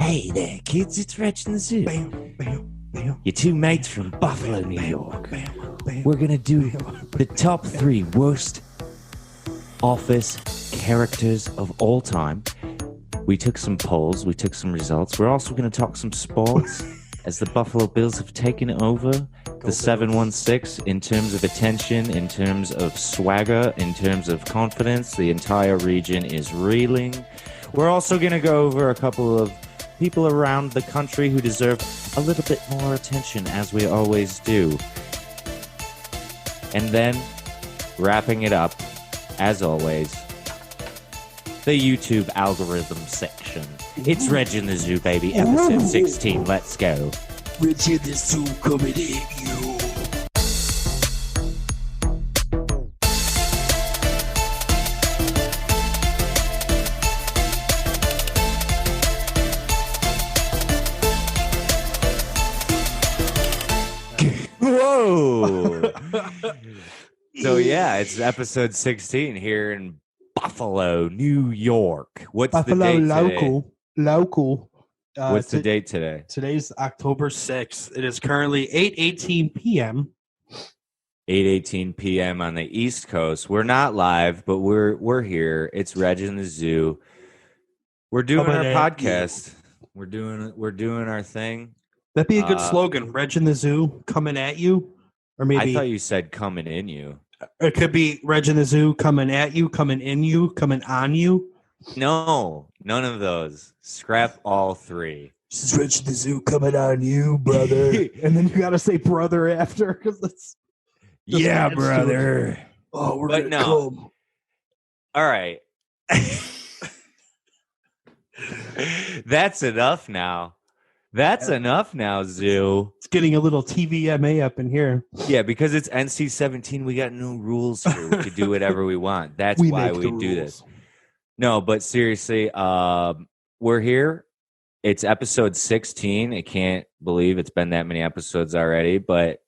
Hey there, kids, it's Reg in the Zoo. Bam, bam, bam. Your two mates from Buffalo, New York. Bam, bam. We're going to do the top 3 worst office characters of all time. We took some polls, we took some results. We're also going to talk some sports as the Buffalo Bills have taken over the 716 in terms of attention, in terms of swagger, in terms of confidence. The entire region is reeling. We're also going to go over a couple of people around the country who deserve a little bit more attention, as we always do. And then, wrapping it up, as always, the YouTube algorithm section. It's Reg in the Zoo, baby, episode 16. Let's go. Reg in the Zoo coming at you. Whoa! So yeah, it's episode 16 here in Buffalo, New York. What's Buffalo the date local. today? What's the date today? Today's October 6th. It is currently 8:18 p.m. 8:18 p.m. on the East Coast. We're not live, but we're here. It's Reg in the Zoo. We're doing our podcast. We're doing our thing. That'd be a good slogan. Reg in the Zoo coming at you, or maybe I thought you said coming in you. It could be Reg in the Zoo coming at you, coming in you, coming on you. No, none of those. Scrap all 3. This is Reg in the Zoo coming on you, brother. And then you got to say brother after because it's yeah, brother. Oh, we're but gonna come. All right. That's enough now. That's enough now, Zoo. It's getting a little TVMA up in here. Yeah, because it's NC-17, we got no rules here. We can do whatever we want. That's why we do this. No, but seriously, we're here. It's episode 16. I can't believe it's been that many episodes already, but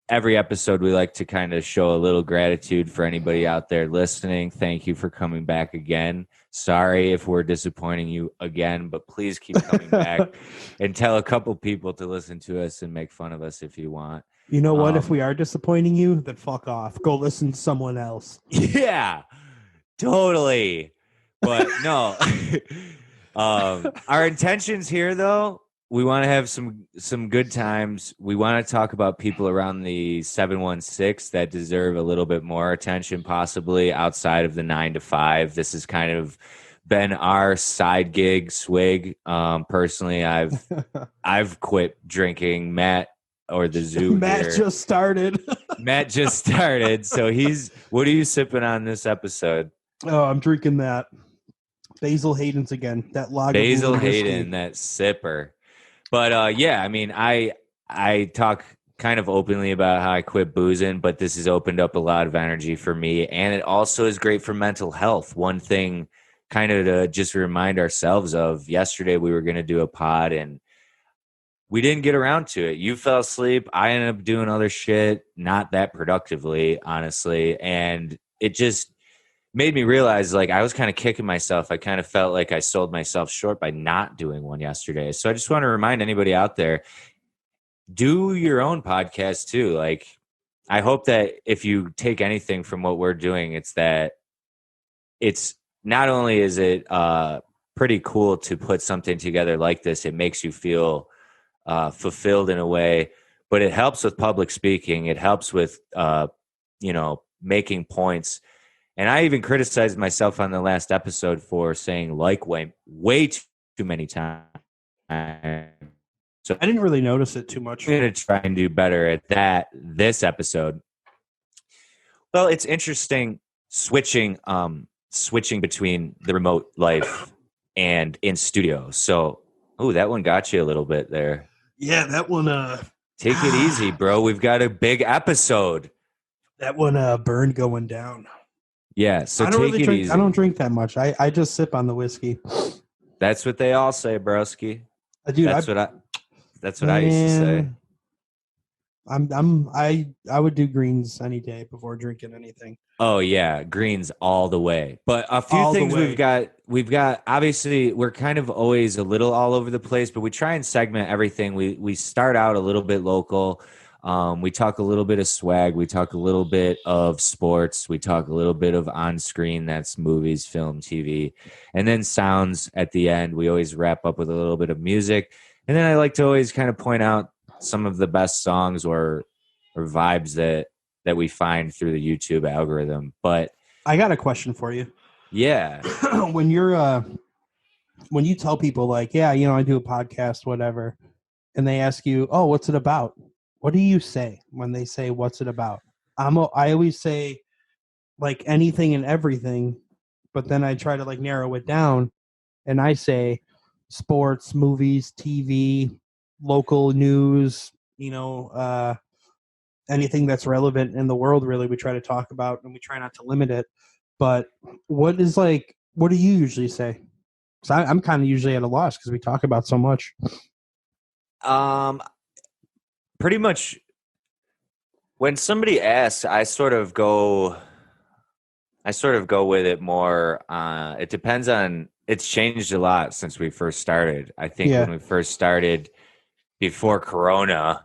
every episode we like to kind of show a little gratitude for anybody out there listening. Thank you for coming back again. Sorry if we're disappointing you again, but please keep coming back and tell a couple people to listen to us and make fun of us if you want. You know what? If we are disappointing you, then fuck off. Go listen to someone else. Yeah, totally. But no, our intentions here, though, we want to have some good times. We want to talk about people around the 716 that deserve a little bit more attention, possibly outside of the 9 to 5. This has kind of been our side gig swig. Personally, I've quit drinking. Matt or the Zoo. Matt just started. Matt just started. So what are you sipping on this episode? Oh, I'm drinking that Basil Hayden's again. That lager. Basil Hayden, that sipper. But yeah, I mean, I talk kind of openly about how I quit boozing, but this has opened up a lot of energy for me, and it also is great for mental health. One thing kind of to just remind ourselves of, yesterday we were going to do a pod, and we didn't get around to it. You fell asleep. I ended up doing other shit, not that productively, honestly, and it just made me realize, like, I was kind of kicking myself. I kind of felt like I sold myself short by not doing one yesterday. So I just want to remind anybody out there, do your own podcast too. Like, I hope that if you take anything from what we're doing, it's that it's not only is it pretty cool to put something together like this, it makes you feel fulfilled in a way, but it helps with public speaking. It helps with, making points. And I even criticized myself on the last episode for saying like way too many times. So I didn't really notice it too much. I'm going to try and do better at that this episode. Well, it's interesting switching between the remote life and in studio. So, that one got you a little bit there. Yeah, that one. Take it easy, bro. We've got a big episode. That one burned going down. Yeah, so take it easy. I don't drink that much. I just sip on the whiskey. That's what they all say, broski. Dude, that's what I used to say. I would do greens any day before drinking anything. Oh yeah, greens all the way. But a few All the things way. we've got obviously we're kind of always a little all over the place, but we try and segment everything. We start out a little bit local. We talk a little bit of swag, we talk a little bit of sports, we talk a little bit of on screen, that's movies, film, TV, and then sounds at the end. We always wrap up with a little bit of music. And then I like to always kind of point out some of the best songs or vibes that we find through the YouTube algorithm. But I got a question for you. yeah, when when you tell people like, yeah, I do a podcast, whatever, and they ask you, oh, what's it about? What do you say when they say, what's it about? I always say like anything and everything, but then I try to like narrow it down, and I say sports, movies, TV, local news, anything that's relevant in the world, really, we try to talk about, and we try not to limit it. But what do you usually say? Because I'm kind of usually at a loss because we talk about so much. um, pretty much when somebody asks, I sort of go with it more. It depends on. It's changed a lot since we first started. I think Yeah. when we first started before Corona,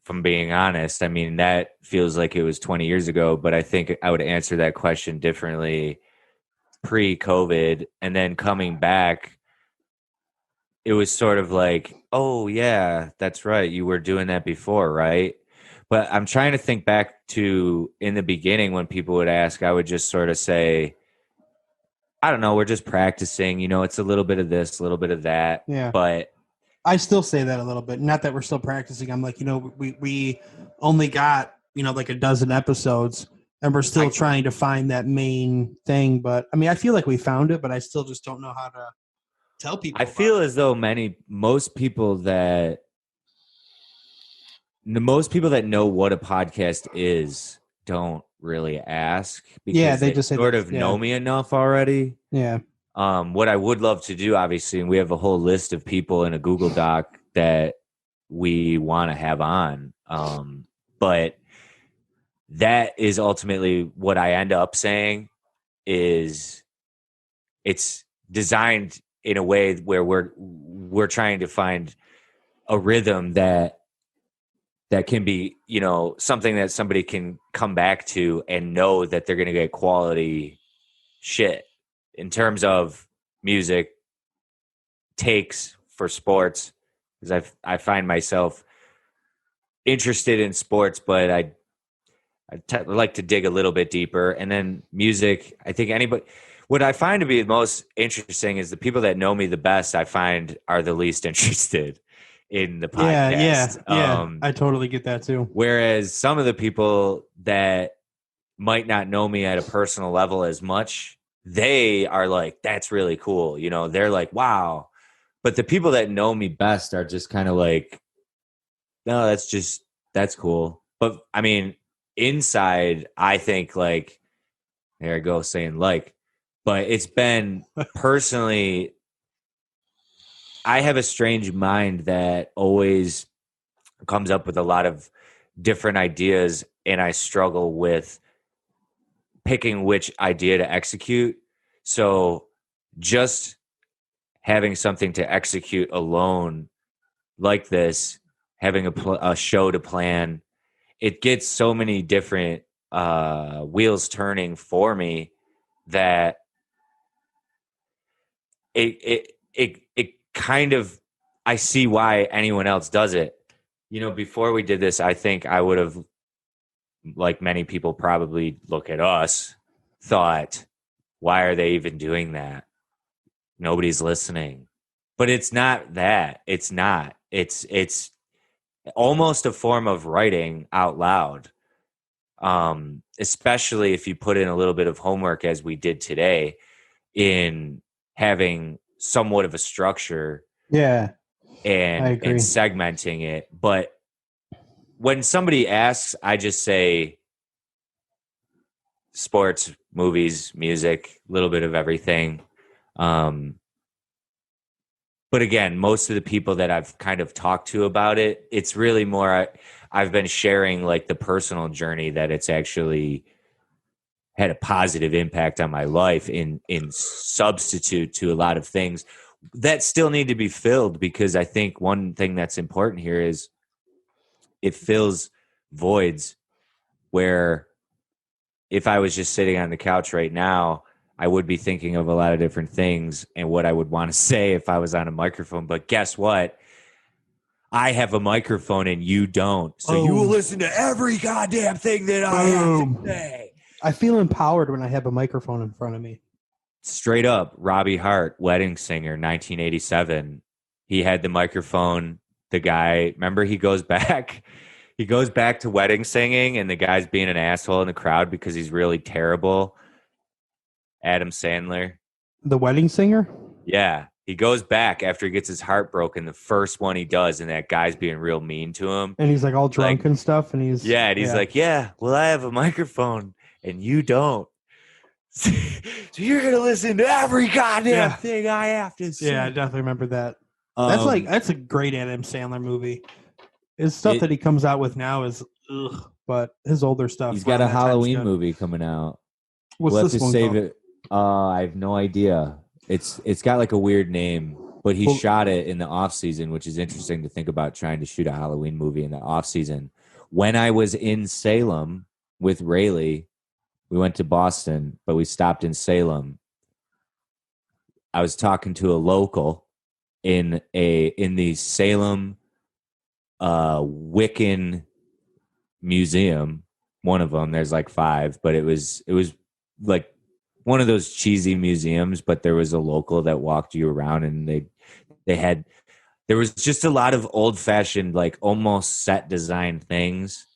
from being honest, I mean that feels like it was 20 years ago. But I think I would answer that question differently pre-COVID, and then coming back, it was sort of like, oh yeah, that's right, you were doing that before, right? But I'm trying to think back to in the beginning when people would ask, I would just sort of say, I don't know, we're just practicing, it's a little bit of this, a little bit of that. Yeah. But I still say that a little bit. Not that we're still practicing. I'm like, we only got, like a dozen episodes, and we're still I trying to find that main thing. But I mean, I feel like we found it, but I still just don't know how to tell I people about feel it. as though most people that know what a podcast is don't really ask Yeah, because they they just say sort that. of Yeah. know me enough already. Yeah. What I would love to do, obviously, and we have a whole list of people in a Google Doc that we want to have on. But that is ultimately what I end up saying is it's designed in a way where we're trying to find a rhythm that can be, something that somebody can come back to and know that they're going to get quality shit in terms of music, takes for sports, because I find myself interested in sports, but I like to dig a little bit deeper. And then music, I think anybody, what I find to be the most interesting is the people that know me the best, I find are the least interested in the Yeah. Yeah. podcast. Yeah. I totally get that too. Whereas some of the people that might not know me at a personal level as much, they are like, that's really cool. They're like, wow. But the people that know me best are just kind of like, no, that's cool. But I mean, inside, I think like, there I go saying like, but it's been personally, I have a strange mind that always comes up with a lot of different ideas, and I struggle with picking which idea to execute. So just having something to execute alone like this, having a show to plan, it gets so many different wheels turning for me that it kind of, I see why anyone else does it. Before we did this, I think I would have, like many people probably look at us, thought, why are they even doing that? Nobody's listening. But it's not that. It's not. It's almost a form of writing out loud. Especially if you put in a little bit of homework as we did today in having somewhat of a structure Yeah. I and agree. segmenting it. But when somebody asks, I just say sports, movies, music, a little bit of everything. Um, but again, most of the people that I've kind of talked to about it, it's really more, I've been sharing like the personal journey that it's actually had a positive impact on my life in substitute to a lot of things that still need to be filled, because I think one thing that's important here is it fills voids where if I was just sitting on the couch right now, I would be thinking of a lot of different things and what I would want to say if I was on a microphone. But guess what? I have a microphone and you don't. So you will listen to every goddamn thing that I have to say. I feel empowered when I have a microphone in front of me. Straight up, Robbie Hart, Wedding Singer, 1987. He had the microphone. The guy, remember, he goes back to wedding singing, and the guy's being an asshole in the crowd because he's really terrible. Adam Sandler. The Wedding Singer? Yeah. He goes back after he gets his heart broken, the first one he does, and that guy's being real mean to him. And he's like all drunk and stuff, and he's like, yeah, well, I have a microphone and you don't. So you're gonna listen to every goddamn thing I have to say. Yeah, I definitely remember that. That's a great Adam Sandler movie. His stuff that he comes out with now is but his older stuff. He's got a Halloween movie coming out. What's this one called? It. I have no idea. It's got like a weird name, but he shot it in the off season, which is interesting to think about, trying to shoot a Halloween movie in the off season. When I was in Salem with Rayleigh, we went to Boston, but we stopped in Salem. I was talking to a local in the Salem Wiccan museum. One of them, there's like 5, but it was like one of those cheesy museums, but there was a local that walked you around, and there was just a lot of old fashioned, like almost set design things,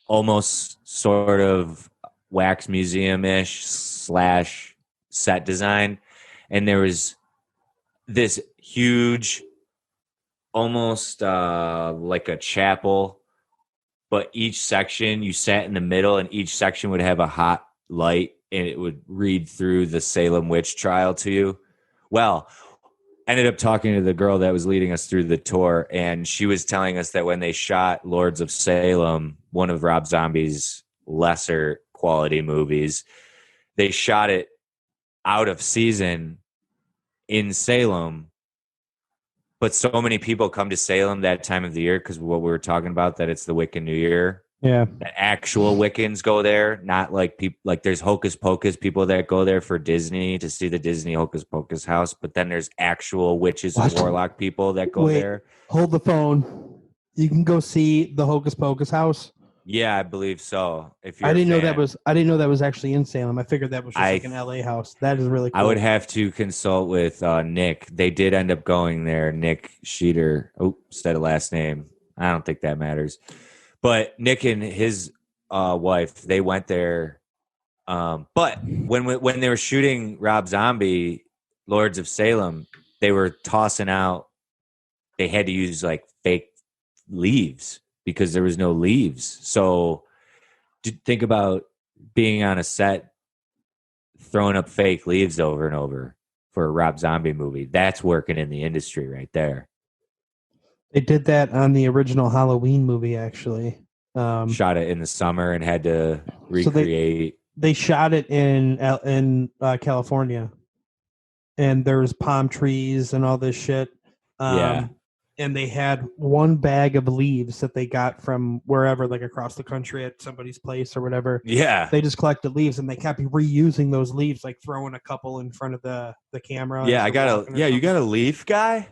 almost sort of wax museum-ish / set design. And there was this huge, almost like a chapel, but each section you sat in the middle, and each section would have a hot light, and it would read through the Salem witch trial to you. Well, I ended up talking to the girl that was leading us through the tour, and she was telling us that when they shot Lords of Salem, one of Rob Zombie's lesser quality movies, they shot it out of season in Salem. But so many people come to Salem that time of the year because what we were talking about, that it's the Wiccan New Year. Yeah. That actual Wiccans go there, not like people like there's Hocus Pocus people that go there for Disney to see the Disney Hocus Pocus house, but then there's actual witches and warlock people that go there. Hold the phone. You can go see the Hocus Pocus house. Yeah, I believe so. If you're I didn't know that was actually in Salem. I figured that was just like an LA house. That is really cool. I would have to consult with Nick. They did end up going there. Nick Sheeter. Oh, instead of last name. I don't think that matters. But Nick and his wife, they went there. But when they were shooting Rob Zombie, Lords of Salem, they were tossing out. They had to use like fake leaves because there was no leaves. So think about being on a set, throwing up fake leaves over and over for a Rob Zombie movie. That's working in the industry right there. They did that on the original Halloween movie, actually. Shot it in the summer and had to recreate. So they shot it in California, and there was palm trees and all this shit. And they had one bag of leaves that they got from wherever, like across the country at somebody's place or whatever. Yeah. They just collected leaves, and they kept reusing those leaves, like throwing a couple in front of the camera. Yeah, you got a leaf guy?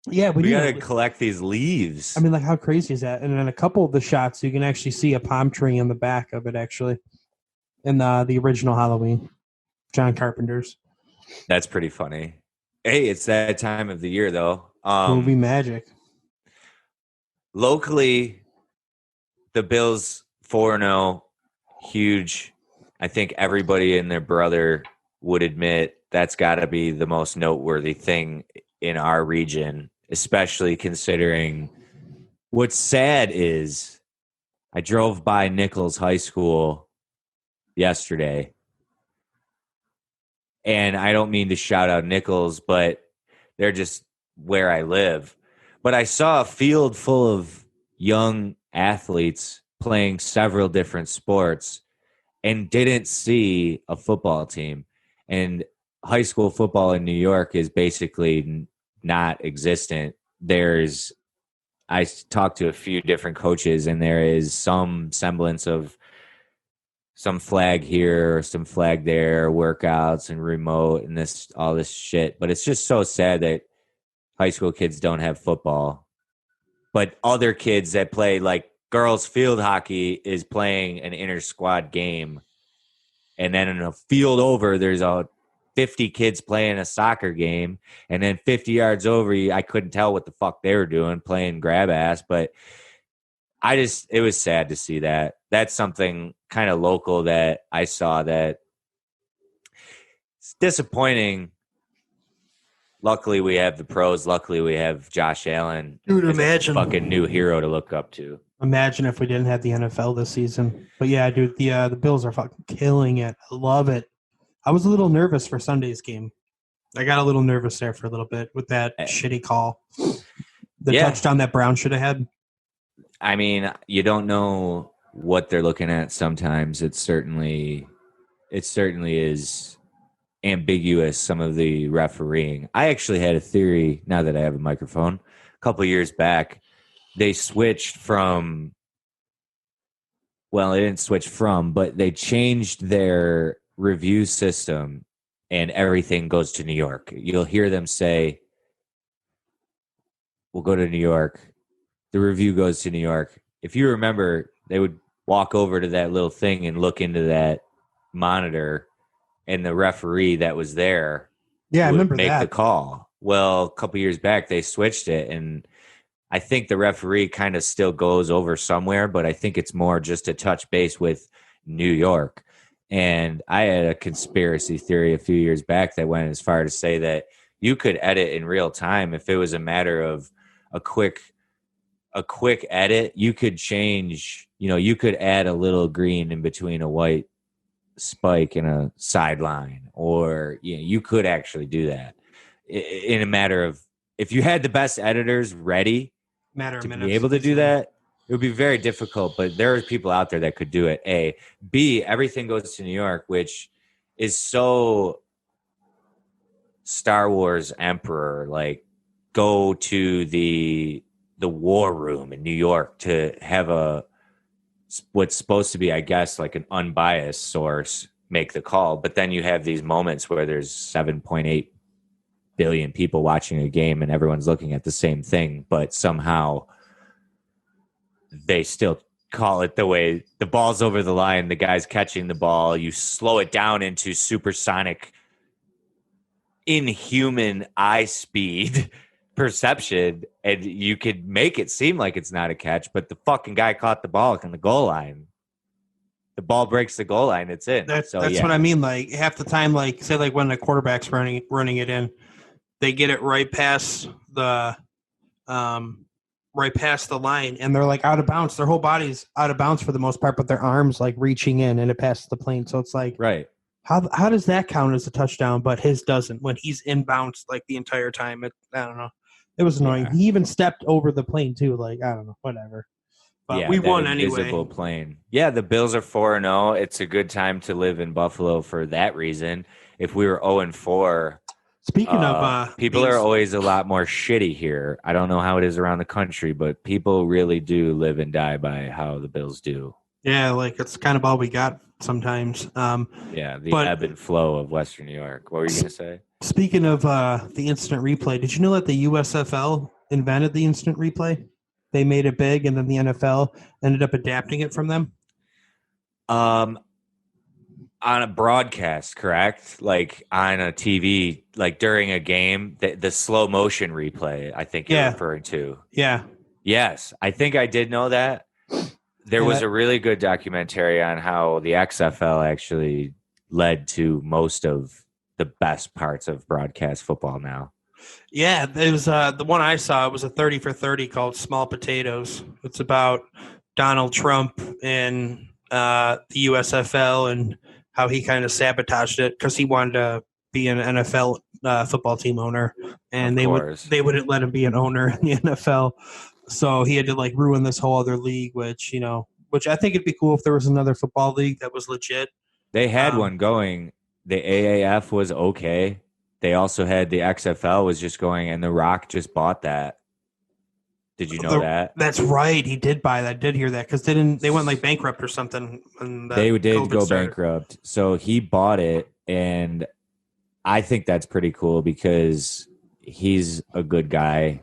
Yeah, we got to collect these leaves. I mean, like, how crazy is that? And in a couple of the shots, you can actually see a palm tree in the back of it, actually, in the original Halloween, John Carpenter's. That's pretty funny. Hey, it's that time of the year, though. Movie magic. Locally, the Bills 4-0, huge. I think everybody and their brother would admit that's got to be the most noteworthy thing in our region, especially considering what's sad is I drove by Nichols High School yesterday, and I don't mean to shout out Nichols, but They're just where I live. But I saw a field full of young athletes playing several different sports and didn't see a football team. And high school football in New York is basically not existent. I talked to a few different coaches, and there is some semblance of some flag here or some flag there, workouts and remote and all this shit. But it's just so sad that high school kids don't have football. But other kids that play, like girls field hockey is playing an inter squad game. And then in a field over, there's 50 kids playing a soccer game. And then 50 yards over, I couldn't tell what the fuck they were doing, playing grab ass. But it was sad to see that. That's something kind of local that I saw that it's disappointing. Luckily, we have the pros. Luckily, we have Josh Allen. Dude, imagine. A fucking new hero to look up to. Imagine if we didn't have the NFL this season. But yeah, dude, the Bills are fucking killing it. I love it. I was a little nervous for Sunday's game. I got a little nervous there for a little bit with that shitty call. The touchdown that Brown should have had. I mean, you don't know what they're looking at sometimes. It certainly is ambiguous, some of the refereeing. I actually had a theory, now that I have a microphone, a couple of years back. They switched from, well, they didn't switch from, but they changed their review system and everything goes to New York. You'll hear them say, we'll go to New York. The review goes to New York. If you remember, they would walk over to that little thing and look into that monitor, and the referee that was there I would remember make that. the call. Well, a couple years back, they switched it, and I think the referee kind of still goes over somewhere, but I think it's more just to touch base with New York. And I had a conspiracy theory a few years back that went as far to say that you could edit in real time if it was a matter of a quick edit. You could change, you could add a little green in between a white spike and a sideline, or you could actually do that in a matter of, if you had the best editors ready to be able to do that, it would be very difficult. But there are people out there that could do it. A, B, everything goes to New York, which is so Star Wars Emperor, like go to the war room in New York to have what's supposed to be, I guess, like an unbiased source make the call. But then you have these moments where there's 7.8 billion people watching a game and everyone's looking at the same thing, but somehow they still call it the way the ball's over the line, the guy's catching the ball, you slow it down into supersonic, inhuman eye speed perception, and you could make it seem like it's not a catch, but the fucking guy caught the ball on the goal line. The ball breaks the goal line, it's in. That's what I mean. Like half the time, like say like when the quarterback's running it in, they get it right past the line, and they're like out of bounds. Their whole body's out of bounds for the most part, but their arms like reaching in, and it passes the plane. So it's like, right. How does that count as a touchdown, but his doesn't when he's inbounds like the entire time? I don't know. It was annoying. Yeah. He even stepped over the plane too. Like, I don't know, whatever. But we won anyway. Invisible plane. Yeah, the Bills are 4-0. It's a good time to live in Buffalo for that reason. If we were 0-4, speaking of people are always a lot more shitty here. I don't know how it is around the country, but people really do live and die by how the Bills do. Yeah, like it's kind of all we got sometimes. The ebb and flow of Western New York. What were you going to say? Speaking of the instant replay, did you know that the USFL invented the instant replay? They made it big, and then the NFL ended up adapting it from them? On a broadcast, correct? Like on a TV, like during a game, the slow motion replay, I think you're referring to. Yeah. Yes, I think I did know that. There was a really good documentary on how the XFL actually led to most of the best parts of broadcast football now. Yeah, it was the one I saw. It was a 30 for 30 called Small Potatoes. It's about Donald Trump and the USFL and how he kind of sabotaged it because he wanted to be an NFL football team owner, and Of course. they wouldn't let him be an owner in the NFL. So he had to like ruin this whole other league, which I think it'd be cool if there was another football league that was legit. They had one going. The AAF was okay. They also had the XFL was just going, and The Rock just bought that. Did you know that? That's right. He did buy that. I did hear that because they went like bankrupt or something. They did go bankrupt. So he bought it, and I think that's pretty cool because he's a good guy.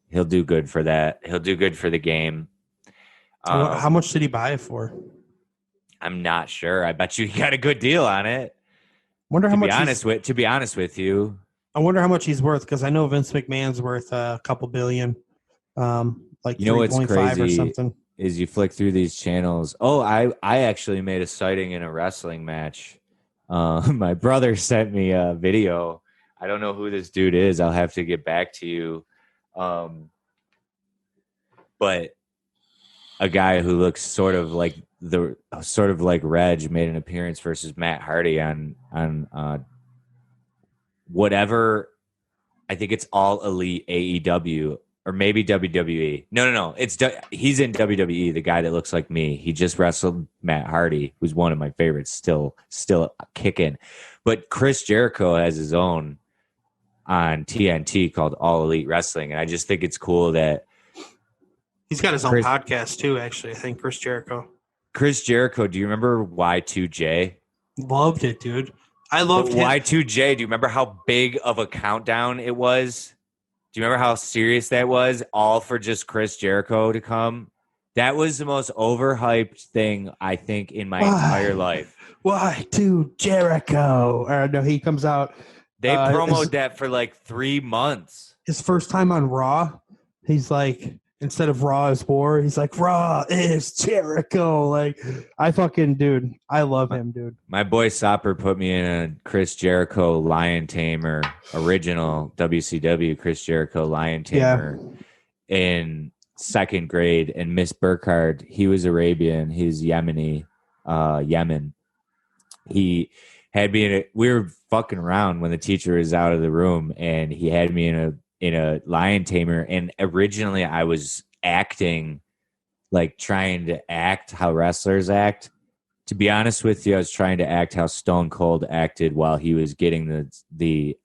He'll do good for that. He'll do good for the game. How much did he buy it for? I'm not sure. I bet you he got a good deal on it. Wonder how much. To be honest with you, I wonder how much he's worth because I know Vince McMahon's worth a couple billion, like 3.5 or something. Is you flick through these channels. Oh, I actually made a sighting in a wrestling match. My brother sent me a video. I don't know who this dude is. I'll have to get back to you. But a guy who looks sort of like Reg made an appearance versus Matt Hardy on whatever. I think it's All Elite AEW or maybe WWE. No. He's in WWE. The guy that looks like me. He just wrestled Matt Hardy, who's one of my favorites. Still kicking. But Chris Jericho has his own on TNT called All Elite Wrestling, and I just think it's cool that he's got his own podcast too. Actually, I think Chris Jericho. Do you remember Y2J? Loved it, dude. I loved Y2J. Do you remember how big of a countdown it was? Do you remember how serious that was? All for just Chris Jericho to come. That was the most overhyped thing I think in my entire life. Y2 Jericho. No, he comes out. They promoted that for like 3 months. His first time on Raw, he's like, instead of Raw is War, he's like, Raw is Jericho. Like, I love him, dude. My boy Sopper put me in a Chris Jericho Lion Tamer, original WCW Chris Jericho Lion Tamer in second grade. And Miss Burkhardt, he was Arabian. He's Yemeni, Yemen. He had me we were fucking around when the teacher was out of the room, and he had me in a lion tamer. And originally I was acting, like trying to act how wrestlers act. To be honest with you, I was trying to act how Stone Cold acted while he was getting the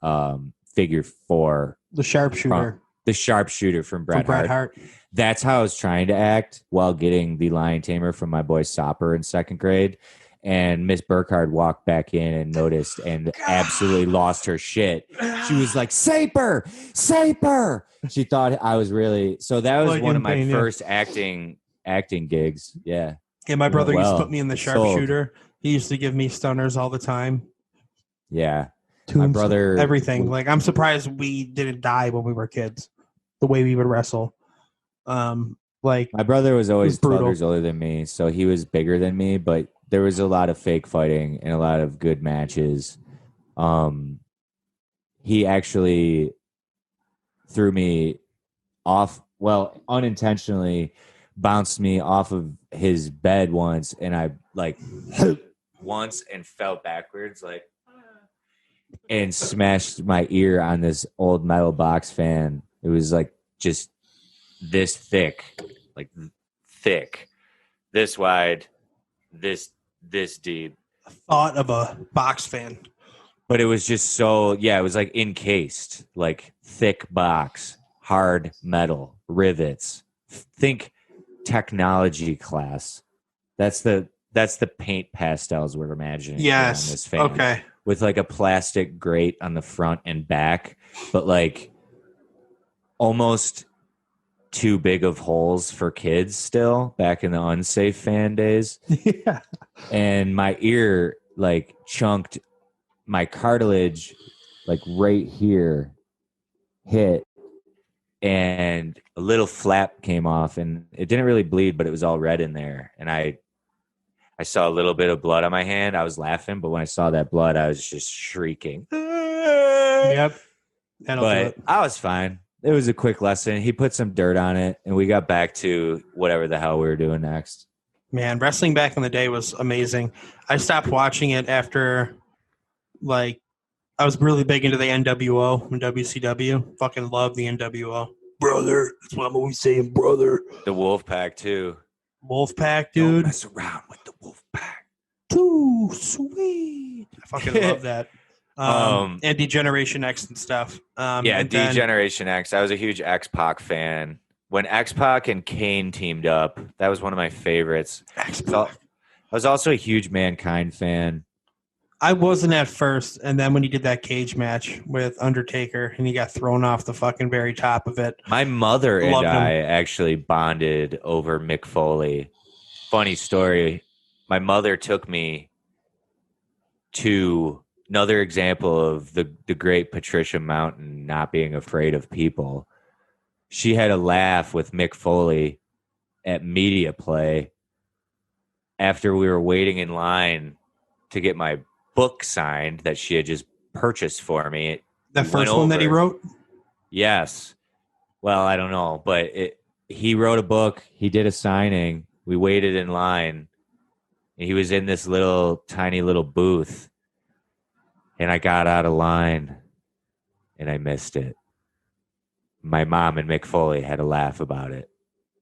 figure 4. The sharpshooter from Bret Hart. That's how I was trying to act while getting the lion tamer from my boy Sopper in second grade. And Miss Burkhardt walked back in and noticed and absolutely lost her shit. She was like, Saper! She thought I was really... So that was one of my first acting gigs. Yeah. Yeah, my brother used to put me in the sharpshooter. He used to give me stunners all the time. Yeah. My brother... Everything. Like, I'm surprised we didn't die when we were kids. The way we would wrestle. My brother was always 12 years older than me, so he was bigger than me, but there was a lot of fake fighting and a lot of good matches. He actually threw me off, unintentionally bounced me off of his bed once, and I once and fell backwards and smashed my ear on this old metal box fan. It was like just this thick, this wide, this deep. Thought of a box fan. But it was just so, it was like encased, like thick box, hard metal, rivets. Think technology class. That's the paint pastels we're imagining. Yes. On this fan. Okay. With like a plastic grate on the front and back, but like almost too big of holes for kids still back in the unsafe fan days. Yeah. And my ear chunked, my cartilage right here hit, and a little flap came off, and it didn't really bleed, but it was all red in there. And I saw a little bit of blood on my hand. I was laughing, but when I saw that blood, I was just shrieking. Yep. But I was fine. It was a quick lesson. He put some dirt on it, and we got back to whatever the hell we were doing next. Man, wrestling back in the day was amazing. I stopped watching it after, I was really big into the NWO and WCW. Fucking love the NWO. Brother. That's what I'm always saying, brother. The Wolfpack too. Wolfpack, Don't dude. mess around with the Wolfpack. Too sweet. I fucking love that. And D-Generation X and stuff. Yeah, D-Generation X. I was a huge X-Pac fan. When X-Pac and Kane teamed up, that was one of my favorites. I was also a huge Mankind fan. I wasn't at first, and then when he did that cage match with Undertaker and he got thrown off the fucking very top of it. My mother and I actually bonded over Mick Foley. Funny story. My mother took me to another example of the great Patricia Mountain not being afraid of people. She had a laugh with Mick Foley at Media Play after we were waiting in line to get my book signed that she had just purchased for me. The first one that he wrote? Yes. Well, I don't know, but he wrote a book. He did a signing. We waited in line. And he was in this tiny little booth. And I got out of line and I missed it. My mom and Mick Foley had a laugh about it,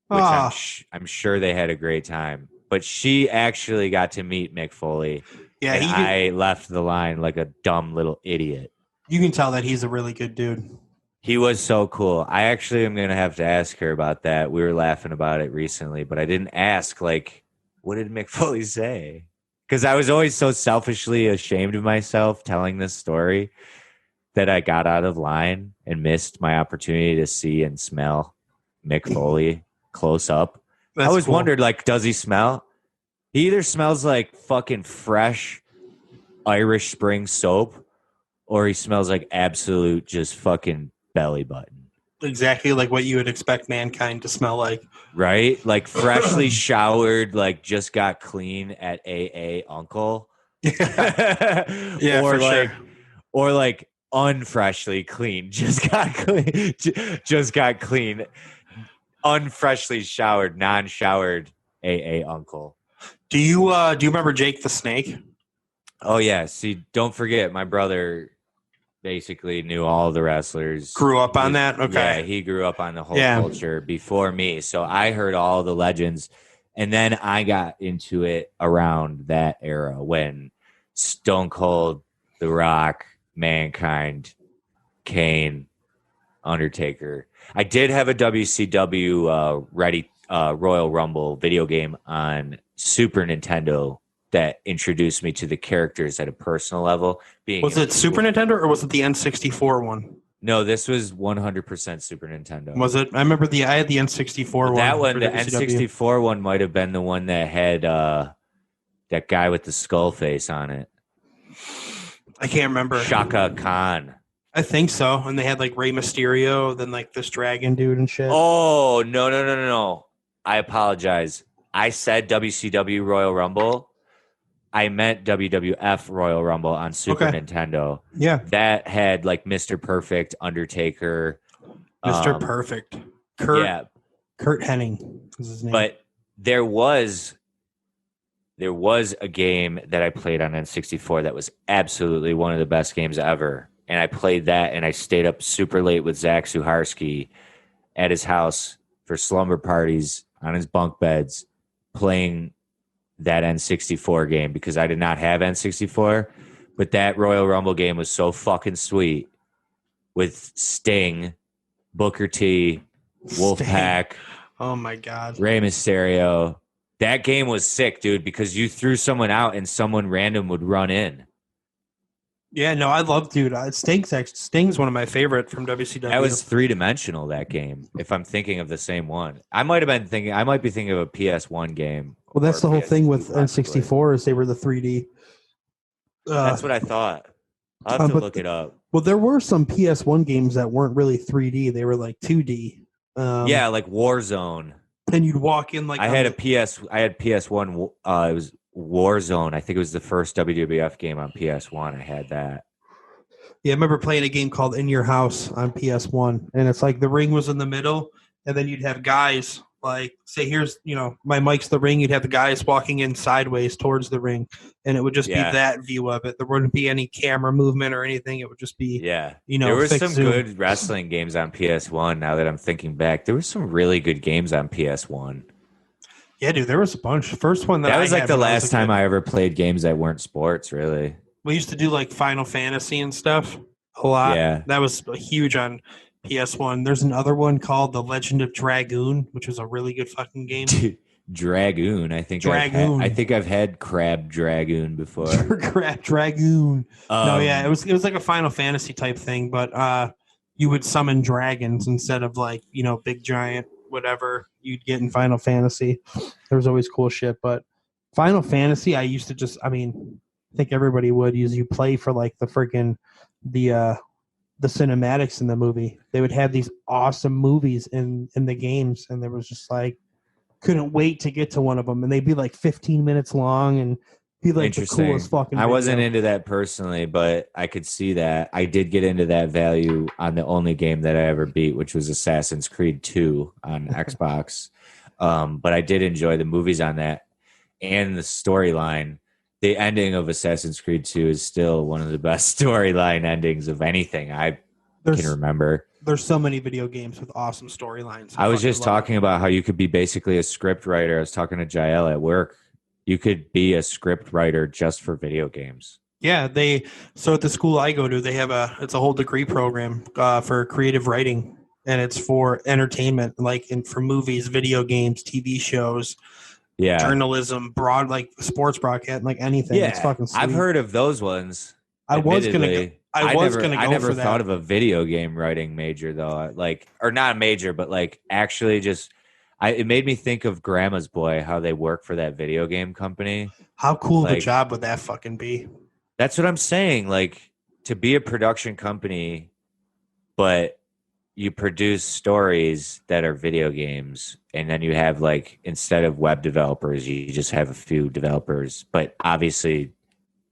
which I'm sure they had a great time. But she actually got to meet Mick Foley. Yeah, I left the line like a dumb little idiot. You can tell that he's a really good dude. He was so cool. I actually am going to have to ask her about that. We were laughing about it recently, but I didn't ask, like, what did Mick Foley say? Because I was always so selfishly ashamed of myself telling this story that I got out of line and missed my opportunity to see and smell Mick Foley close up. I always wondered, like, does he smell? He either smells like fucking fresh Irish Spring soap or he smells like absolute just fucking belly button. Exactly like what you would expect Mankind to smell like. Right? Like freshly showered, like just got clean at AA Uncle. Yeah, or for like, sure. Or like unfreshly clean. Just got clean. Just got clean. Unfreshly showered, non-showered AA Uncle. Do you remember Jake the Snake? Oh yeah. See, don't forget, my brother basically knew all the wrestlers. Grew up on that? Okay. Yeah, he grew up on the whole culture before me. So I heard all the legends. And then I got into it around that era when Stone Cold, The Rock, Mankind, Kane, Undertaker. I did have a WCW Royal Rumble video game on Super Nintendo that introduced me to the characters at a personal level. Was it Super Nintendo or was it the N64 one? No, this was 100% Super Nintendo. Was it? I remember I had the N64 one. That one, the N64 one might have been the one that had that guy with the skull face on it. I can't remember. Shaka Khan. I think so. And they had like Rey Mysterio, then like this dragon dude and shit. Oh, no. I apologize. I said WCW Royal Rumble. I meant WWF Royal Rumble on Super Nintendo. Yeah. That had like Mr. Perfect, Undertaker. Mr. Perfect. Kurt Hennig is his name. But there was a game that I played on N64 that was absolutely one of the best games ever. And I played that and I stayed up super late with Zach Suharski at his house for slumber parties on his bunk beds playing that N64 game because I did not have N64, but that Royal Rumble game was so fucking sweet with Sting, Booker T, Wolfpack. Oh my God. Rey Mysterio. That game was sick, dude, because you threw someone out and someone random would run in. Yeah, no, I love, dude. Sting's one of my favorite from WCW. That was 3-dimensional, that game, if I'm thinking of the same one. I might be thinking of a PS1 game. Well, that's the whole thing with N64 is they were the 3D. That's what I thought. I'll have to look it up. Well, there were some PS1 games that weren't really 3D. They were like 2D. Yeah, like Warzone. And you'd walk in like... I had PS1. It was Warzone. I think it was the first WWF game on PS1. I had that. Yeah, I remember playing a game called In Your House on PS1. And it's like the ring was in the middle. And then you'd have guys Like, say, here's, my mic's the ring. You'd have the guys walking in sideways towards the ring, and it would just be Yeah. that view of it. There wouldn't be any camera movement or anything. It would just be, Yeah. There were fixed some zoom. good wrestling games on PS1 now that I'm thinking back. There were some really good games on PS1. Yeah, dude, there was a bunch. First one that That was I like had the when I was last a time kid. I ever played games that weren't sports, really. We used to do like Final Fantasy and stuff a lot. Yeah. That was huge on PS1. There's another one called The Legend of Dragoon, which was a really good fucking game. Dragoon. I think Dragoon. I've had Crab Dragoon before. Crap, Dragoon. No, yeah, it was like a Final Fantasy type thing, but you would summon dragons instead of like, big giant whatever you'd get in Final Fantasy. There was always cool shit, but Final Fantasy, I used to just, I think everybody would use you play for like the freaking the cinematics in the movie. They would have these awesome movies in the games, and there was just like couldn't wait to get to one of them, and they'd be like 15 minutes long and be like the coolest fucking I video. wasn't into that personally, but I could see that. I did get into that value on the only game that I ever beat, which was Assassin's Creed 2 on Xbox. But I did enjoy the movies on that and the storyline. The ending of Assassin's Creed 2 is still one of the best storyline endings of anything I can remember. There's so many video games with awesome storylines. I was just talking about how you could be basically a script writer. I was talking to Jael at work. You could be a script writer just for video games. Yeah, so at the school I go to, they have it's a whole degree program for creative writing, and it's for entertainment, like for movies, video games, TV shows, journalism, like sports broadcast, like anything. It's fucking sweet. I've heard of those ones. I never thought of a video game writing major though. Or not a major, but like actually just it made me think of Grandma's Boy, how they work for that video game company. How cool of a job would that fucking be? That's what I'm saying. Like, to be a production company, but you produce stories that are video games, and then you have like, instead of web developers, you just have a few developers, but obviously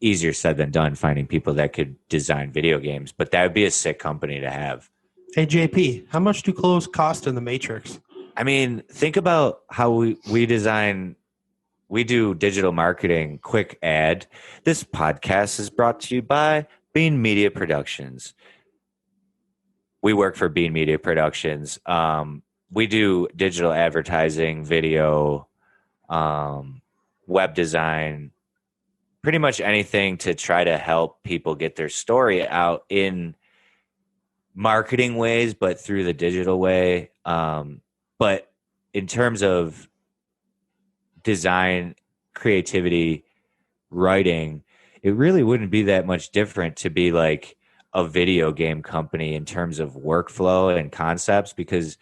easier said than done finding people that could design video games, but that would be a sick company to have. Hey JP, how much do clothes cost in the Matrix? I mean, think about how we design. We do digital marketing. Quick ad. This podcast is brought to you by Bean Media Productions. We work for Bean Media Productions. We do digital advertising, video, web design, pretty much anything to try to help people get their story out in marketing ways, but through the digital way. But in terms of design, creativity, writing, it really wouldn't be that much different to be like a video game company in terms of workflow and concepts, because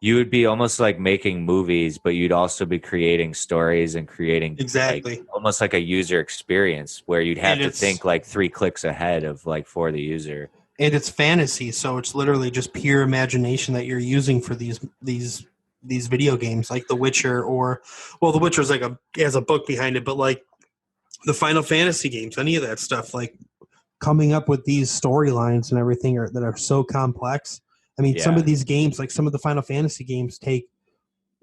you would be almost like making movies, but you'd also be creating stories and creating almost like a user experience where you'd have to think like 3 clicks ahead of like for the user. And it's fantasy, so it's literally just pure imagination that you're using for these video games, like The Witcher, The Witcher's like has a book behind it, but like the Final Fantasy games, any of that stuff, like coming up with these storylines and everything that are so complex. I mean, some of these games, like some of the Final Fantasy games, take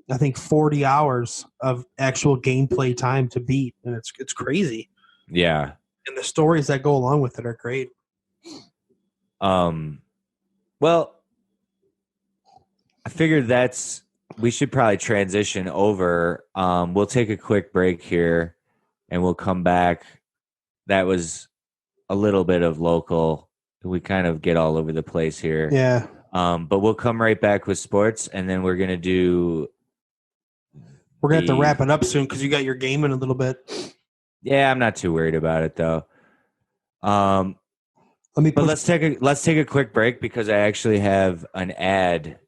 I think 40 hours of actual gameplay time to beat, and it's crazy. Yeah, and the stories that go along with it are great. Well, I figured we should probably transition over. We'll take a quick break here and we'll come back. That was a little bit of local. We kind of get all over the place here. Yeah. But we'll come right back with sports, and then we're going to have to wrap it up soon because you got your game in a little bit. Yeah, I'm not too worried about it though. Let's take a quick break because I actually have an ad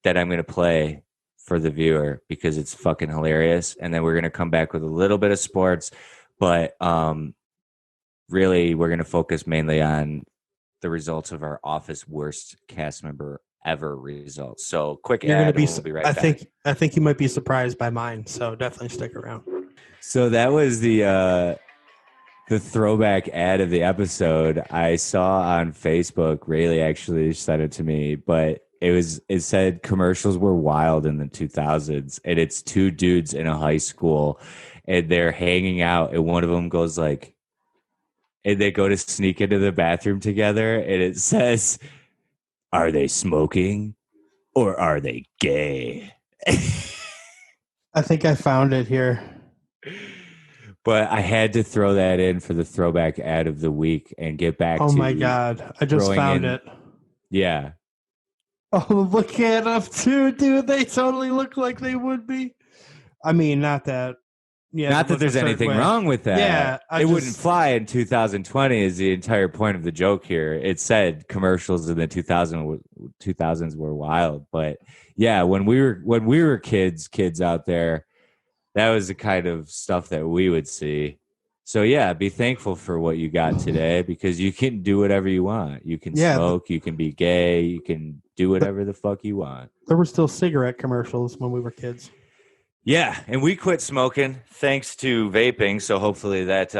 that I'm going to play for the viewer because it's fucking hilarious. And then we're going to come back with a little bit of sports, but really we're going to focus mainly on the results of our Office worst cast member ever results. So quick ad. We'll be right back. I think you might be surprised by mine. So definitely stick around. So that was the throwback ad of the episode I saw on Facebook. Rayleigh actually sent it to me, but It said commercials were wild in the 2000s, and it's two dudes in a high school, and they're hanging out, and one of them goes like, and they go to sneak into the bathroom together, and it says, "Are they smoking or are they gay?" I think I found it here. But I had to throw that in for the throwback ad of the week and get back Oh to my God. I just throwing found in. it. Yeah. Oh, look at them too, dude. They totally look like they would be. I mean, not that. Yeah, Not that there's anything wrong with that. Yeah, it wouldn't fly in 2020 is the entire point of the joke here. It said commercials in the 2000s were wild. But yeah, when we were kids out there, that was the kind of stuff that we would see. So yeah, be thankful for what you got today because you can do whatever you want. You can smoke, you can be gay, you can do whatever the fuck you want. There were still cigarette commercials when we were kids. Yeah, and we quit smoking thanks to vaping. So hopefully that's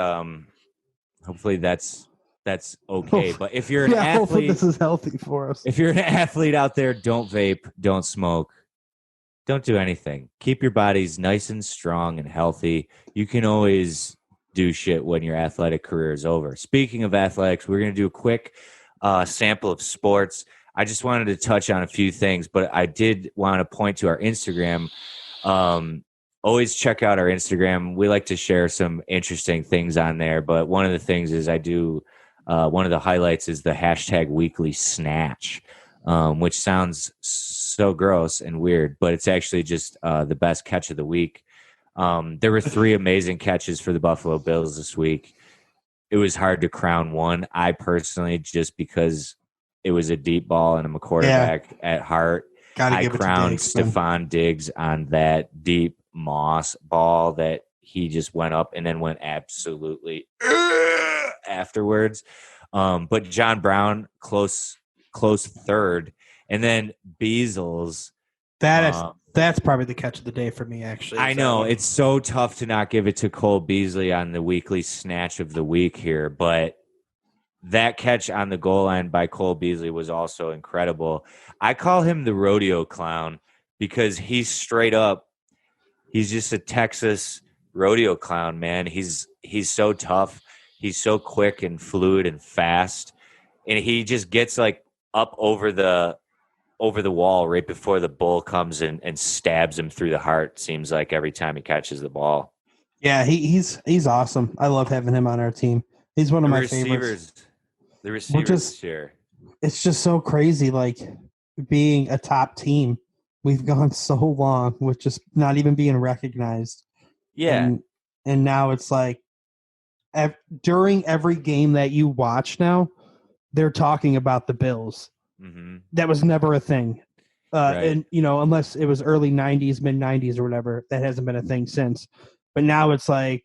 okay. But if you're an athlete, this is healthy for us. If you're an athlete out there, don't vape, don't smoke, don't do anything. Keep your bodies nice and strong and healthy. You can always do shit when your athletic career is over. Speaking of athletics, we're going to do a quick sample of sports. I just wanted to touch on a few things, but I did want to point to our Instagram. Always check out our Instagram. We like to share some interesting things on there, but one of the things is I do one of the highlights is the hashtag weekly snatch, which sounds so gross and weird, but it's actually just the best catch of the week. There were 3 amazing catches for the Buffalo Bills this week. It was hard to crown one. I personally, just because it was a deep ball and I'm a quarterback at heart, I crowned Stephon Diggs on that deep moss ball that he just went up and then went absolutely afterwards. But John Brown, close third. And then Beasl's. That's probably the catch of the day for me, actually. I know. It's so tough to not give it to Cole Beasley on the weekly snatch of the week here, but that catch on the goal line by Cole Beasley was also incredible. I call him the rodeo clown because he's straight up. He's just a Texas rodeo clown, man. He's so tough. He's so quick and fluid and fast. And he just gets like up over the wall right before the bull comes and stabs him through the heart, seems like every time he catches the ball. Yeah, he's awesome. I love having him on our team. He's one of my favorites. The receivers this year. It's just so crazy, like being a top team. We've gone so long with just not even being recognized. Yeah. And now it's like during every game that you watch now, they're talking about the Bills. Mm-hmm. That was never a thing. Right. And, unless it was early 90s, mid 90s or whatever, that hasn't been a thing since. But now it's like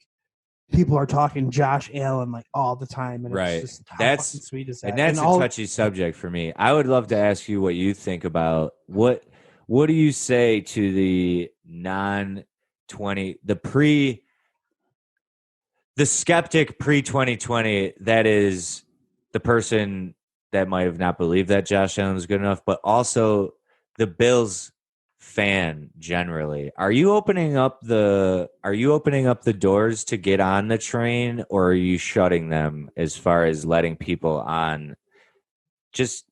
people are talking Josh Allen like all the time. And right. It's just how fucking sweet is that? And that's a touchy subject for me. I would love to ask you what you think about what do you say to the non-20, the skeptic pre-2020 that is the person that might have not believed that Josh Allen was good enough, but also the Bills fan generally. Are you opening up the doors to get on the train, or are you shutting them as far as letting people on just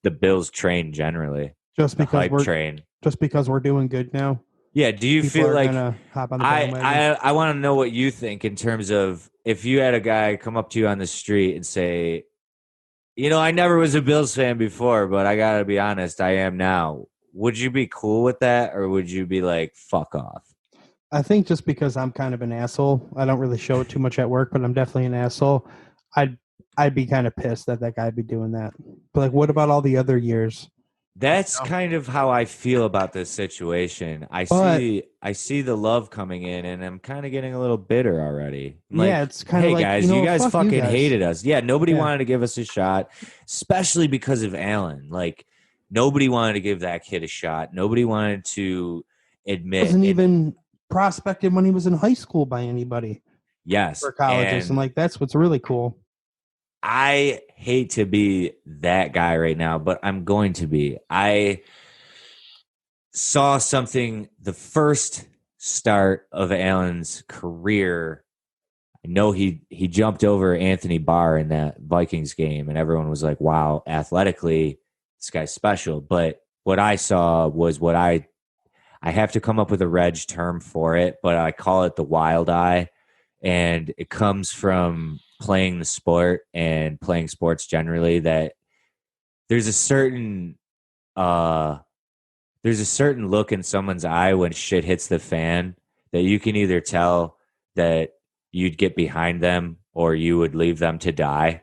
the Bills train generally? Just because we're doing good now. Yeah, do you feel like hop on the bandwagon? I want to know what you think in terms of if you had a guy come up to you on the street and say, I never was a Bills fan before, but I got to be honest, I am now. Would you be cool with that, or would you be like, fuck off? I think just because I'm kind of an asshole, I don't really show it too much at work, but I'm definitely an asshole. I'd be kind of pissed that guy'd be doing that. But like, what about all the other years? That's kind of how I feel about this situation. I see the love coming in, and I'm kind of getting a little bitter already. It's kind of like, guys, you guys fucking hated us. Yeah, nobody wanted to give us a shot, especially because of Allen. Like, nobody wanted to give that kid a shot. Nobody wanted to admit. He wasn't even prospected when he was in high school by anybody. Yes. For colleges, and like that's what's really cool. I hate to be that guy right now, but I'm going to be. I saw something the first start of Allen's career. I know he jumped over Anthony Barr in that Vikings game, and everyone was like, "Wow, athletically, this guy's special." But what I saw was what I have to come up with a reg term for it, but I call it the wild eye, and it comes from playing the sport and playing sports generally. That there's a certain uh there's a certain look in someone's eye when shit hits the fan that you can either tell that you'd get behind them or you would leave them to die.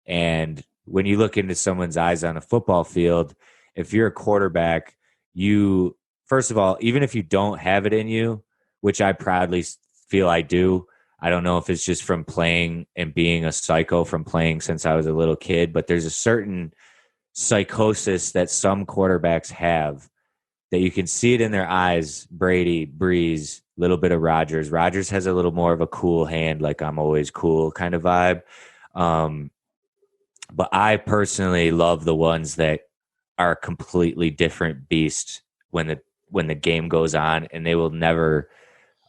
And when you look into someone's eyes on a football field, if you're a quarterback, you, first of all, even if you don't have it in you, which I proudly feel I do, I don't know if it's just from playing and being a psycho from playing since I was a little kid, but there's a certain psychosis that some quarterbacks have that you can see it in their eyes. Brady, Breeze, a little bit of Rodgers. Rodgers has a little more of a cool hand, like I'm always cool kind of vibe. Um, but I personally love the ones that are a completely different beast when the game goes on, and they will never.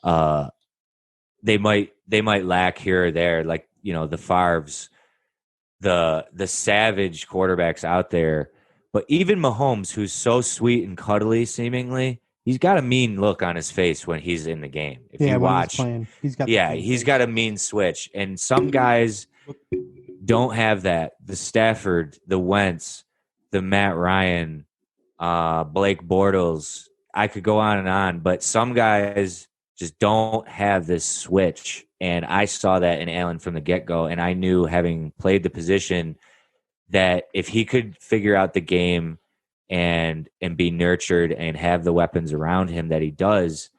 They might lack here or there, like the Favres, the savage quarterbacks out there. But even Mahomes, who's so sweet and cuddly, seemingly, he's got a mean look on his face when he's in the game. If Yeah, you when he's watch, playing, he's got. yeah, he's got a mean switch. And some guys don't have that. The Stafford, the Wentz, the Matt Ryan, Blake Bortles. I could go on and on, but some guys just don't have this switch. And I saw that in Allen from the get-go. And I knew, having played the position, that if he could figure out the game and be nurtured and have the weapons around him that he does,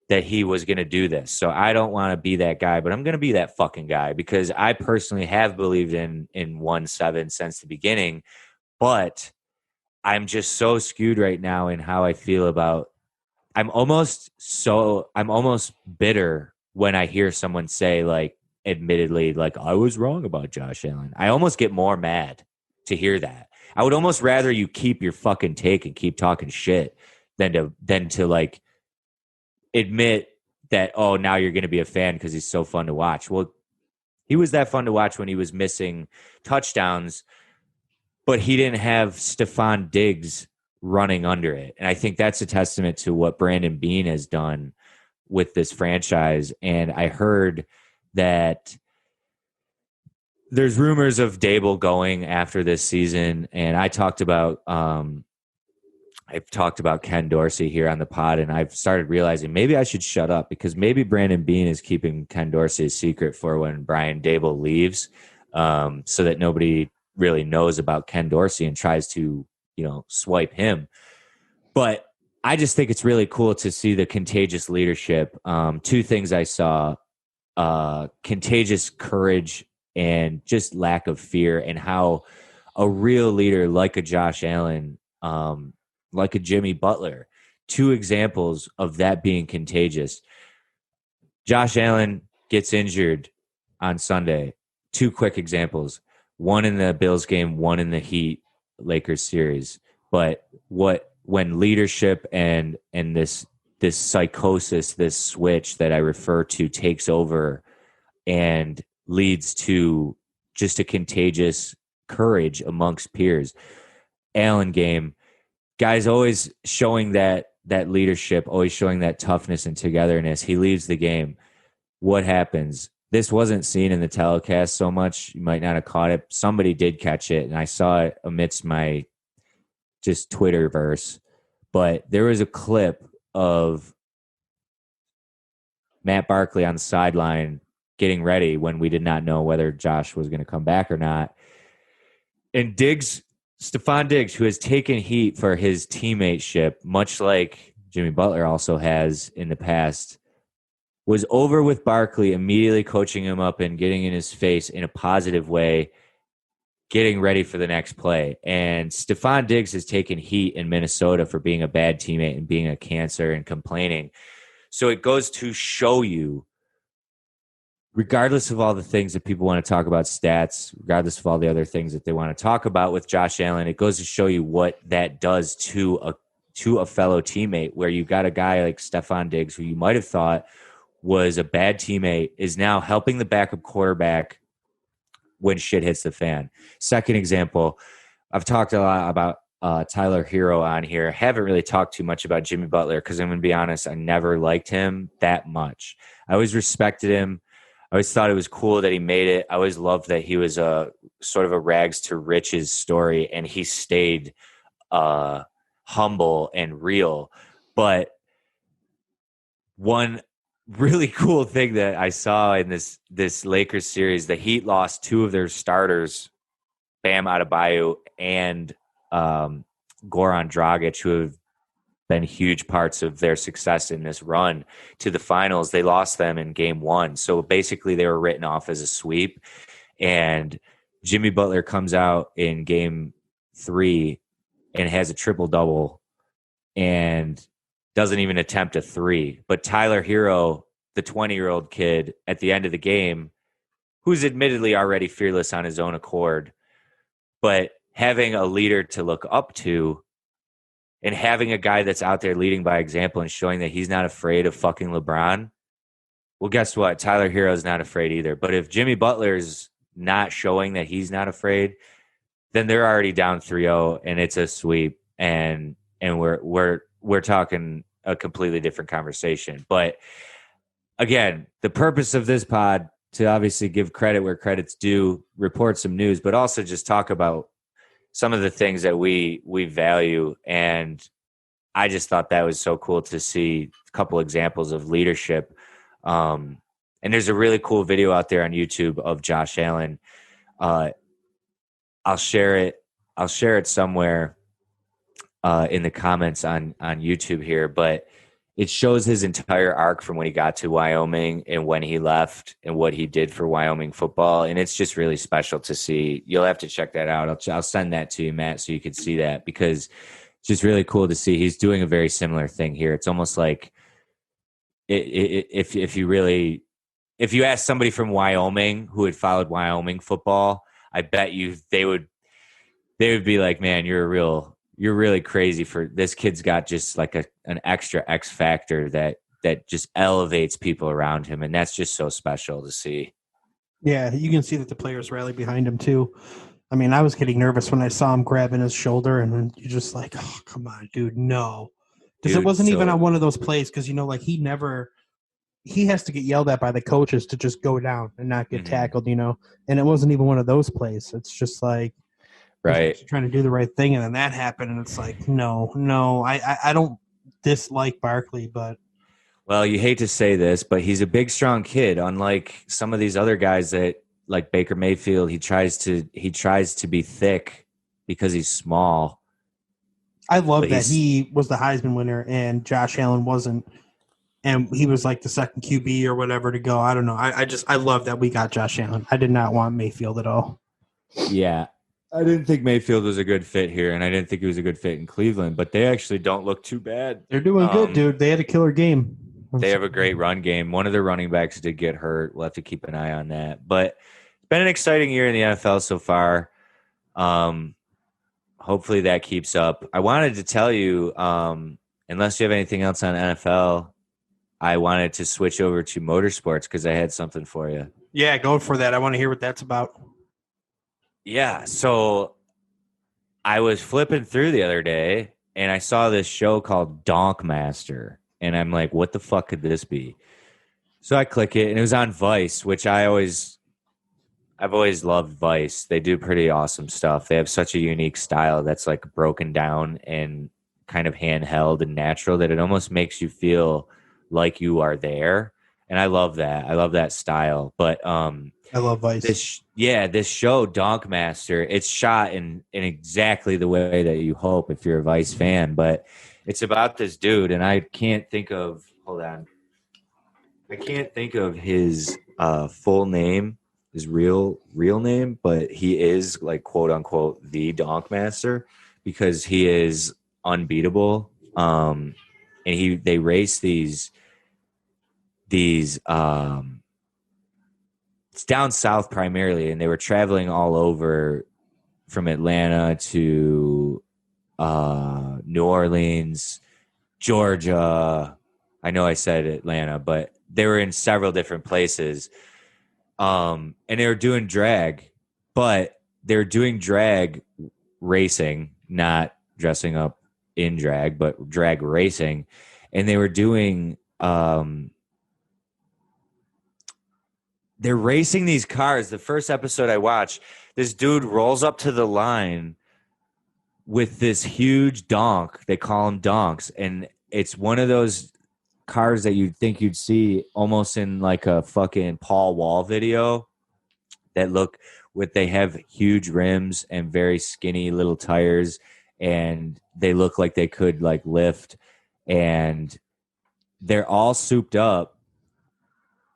that he was going to do this. So I don't want to be that guy, but I'm going to be that fucking guy, because I personally have believed in 1-7 since the beginning. But I'm just so skewed right now in how I feel about. I'm almost bitter when I hear someone say, like, admittedly, like, I was wrong about Josh Allen. I almost get more mad to hear that. I would almost rather you keep your fucking take and keep talking shit than to like admit that, oh, now you're going to be a fan because he's so fun to watch. Well, he was that fun to watch when he was missing touchdowns, but he didn't have Stephon Diggs running under it. And I think that's a testament to what Brandon Beane has done with this franchise. And I heard that there's rumors of Dable going after this season. And I've talked about Ken Dorsey here on the pod, and I've started realizing maybe I should shut up, because maybe Brandon Beane is keeping Ken Dorsey's secret for when Brian Dable leaves, so that nobody really knows about Ken Dorsey and tries to, swipe him. But I just think it's really cool to see the contagious leadership. Two things I saw: contagious courage and just lack of fear, and how a real leader like a Josh Allen, like a Jimmy Butler, two examples of that being contagious. Josh Allen gets injured on Sunday. Two quick examples: one in the Bills game, one in the Heat Lakers series. But when leadership and this psychosis, this switch that I refer to, takes over and leads to just a contagious courage amongst peers. Allen game, guys always showing that leadership, always showing that toughness and togetherness. He leaves the game. What happens? This wasn't seen in the telecast so much. You might not have caught it. Somebody did catch it, and I saw it amidst my just Twitterverse. But there was a clip of Matt Barkley on the sideline getting ready when we did not know whether Josh was going to come back or not. And Stephon Diggs, who has taken heat for his teammateship, much like Jimmy Butler also has in the past, was over with Barkley, immediately coaching him up and getting in his face in a positive way, getting ready for the next play. And Stephon Diggs has taken heat in Minnesota for being a bad teammate and being a cancer and complaining. So it goes to show you regardless of all the things that people want to talk about, stats, regardless of all the other things that they want to talk about with Josh Allen, it goes to show you what that does to a fellow teammate, where you got a guy like Stephon Diggs, who you might have thought was a bad teammate, is now helping the backup quarterback when shit hits the fan. Second example, I've talked a lot about Tyler Hero on here. Haven't really talked too much about Jimmy Butler because I'm going to be honest, I never liked him that much. I always respected him. I always thought it was cool that he made it. I always loved that he was a sort of a rags to riches story, and he stayed humble and real. But one really cool thing that I saw in this Lakers series, the Heat lost two of their starters, Bam Adebayo and Goran Dragic, who have been huge parts of their success in this run to the finals. They lost them in game one. So basically they were written off as a sweep. And Jimmy Butler comes out in game 3 and has a triple-double and doesn't even attempt a 3. But Tyler Hero, the 20-year-old kid at the end of the game, who's admittedly already fearless on his own accord, but having a leader to look up to and having a guy that's out there leading by example and showing that he's not afraid of fucking LeBron, well, guess what? Tyler Hero's not afraid either. But if Jimmy Butler's not showing that he's not afraid, then they're already down 3-0 and it's a sweep, and we're talking a completely different conversation. But again, the purpose of this pod, to obviously give credit where credit's due, report some news, but also just talk about some of the things that we value. And I just thought that was so cool to see a couple examples of leadership. And there's a really cool video out there on YouTube of Josh Allen. I'll share it somewhere in the comments on YouTube here, but it shows his entire arc from when he got to Wyoming and when he left and what he did for Wyoming football. And it's just really special to see. You'll have to check that out. I'll send that to you, Matt, so you can see that, because it's just really cool to see. He's doing a very similar thing here. It's almost like if you ask somebody from Wyoming who had followed Wyoming football, I bet you they would be like, man, you're really crazy for this. Kid's got just like an extra X factor that just elevates people around him. And that's just so special to see. Yeah, you can see that the players rally behind him too. I mean, I was getting nervous when I saw him grabbing his shoulder, and then you're just like, oh, come on, dude, no. Because it wasn't even on one of those plays, because, like he has to get yelled at by the coaches to just go down and not get tackled, and it wasn't even one of those plays. It's just like, right, trying to do the right thing, and then that happened, and it's like, no, I don't dislike Barkley, but well, you hate to say this, but he's a big, strong kid. Unlike some of these other guys that, like Baker Mayfield, he tries to be thick because he's small. I love that he was the Heisman winner and Josh Allen wasn't, and he was like the second QB or whatever to go. I don't know. I love that we got Josh Allen. I did not want Mayfield at all. Yeah. I didn't think Mayfield was a good fit here, and I didn't think he was a good fit in Cleveland, but they actually don't look too bad. They're doing good, dude. They had a killer game. They have a great run game. One of their running backs did get hurt. We'll have to keep an eye on that. But it's been an exciting year in the NFL so far. Hopefully that keeps up. I wanted to tell you, unless you have anything else on NFL, I wanted to switch over to motorsports because I had something for you. Yeah, go for that. I want to hear what that's about. Yeah, so I was flipping through the other day, and I saw this show called Doc-Master, and I'm like, what the fuck could this be? So I click it, and it was on Vice, which I've always loved Vice. They do pretty awesome stuff. They have such a unique style that's like broken down and kind of handheld and natural that it almost makes you feel like you are there. And I love that. I love that style. But I love Vice. This show, Doc-Master, it's shot in exactly the way that you hope if you're a Vice fan. But it's about this dude, and I can't think of his full name, his real name, but he is like quote unquote the Doc-Master because he is unbeatable. And they race these it's down south primarily, and they were traveling all over from Atlanta to New Orleans, Georgia. I know I said Atlanta, but they were in several different places. And they were doing drag, but they were doing drag racing, not dressing up in drag, but drag racing. And they were doing, they're racing these cars. The first episode I watched, this dude rolls up to the line with this huge donk. They call them donks. And it's one of those cars that you'd think you'd see almost in like a fucking Paul Wall video that look with, they have huge rims and very skinny little tires, and they look like they could like lift, and they're all souped up.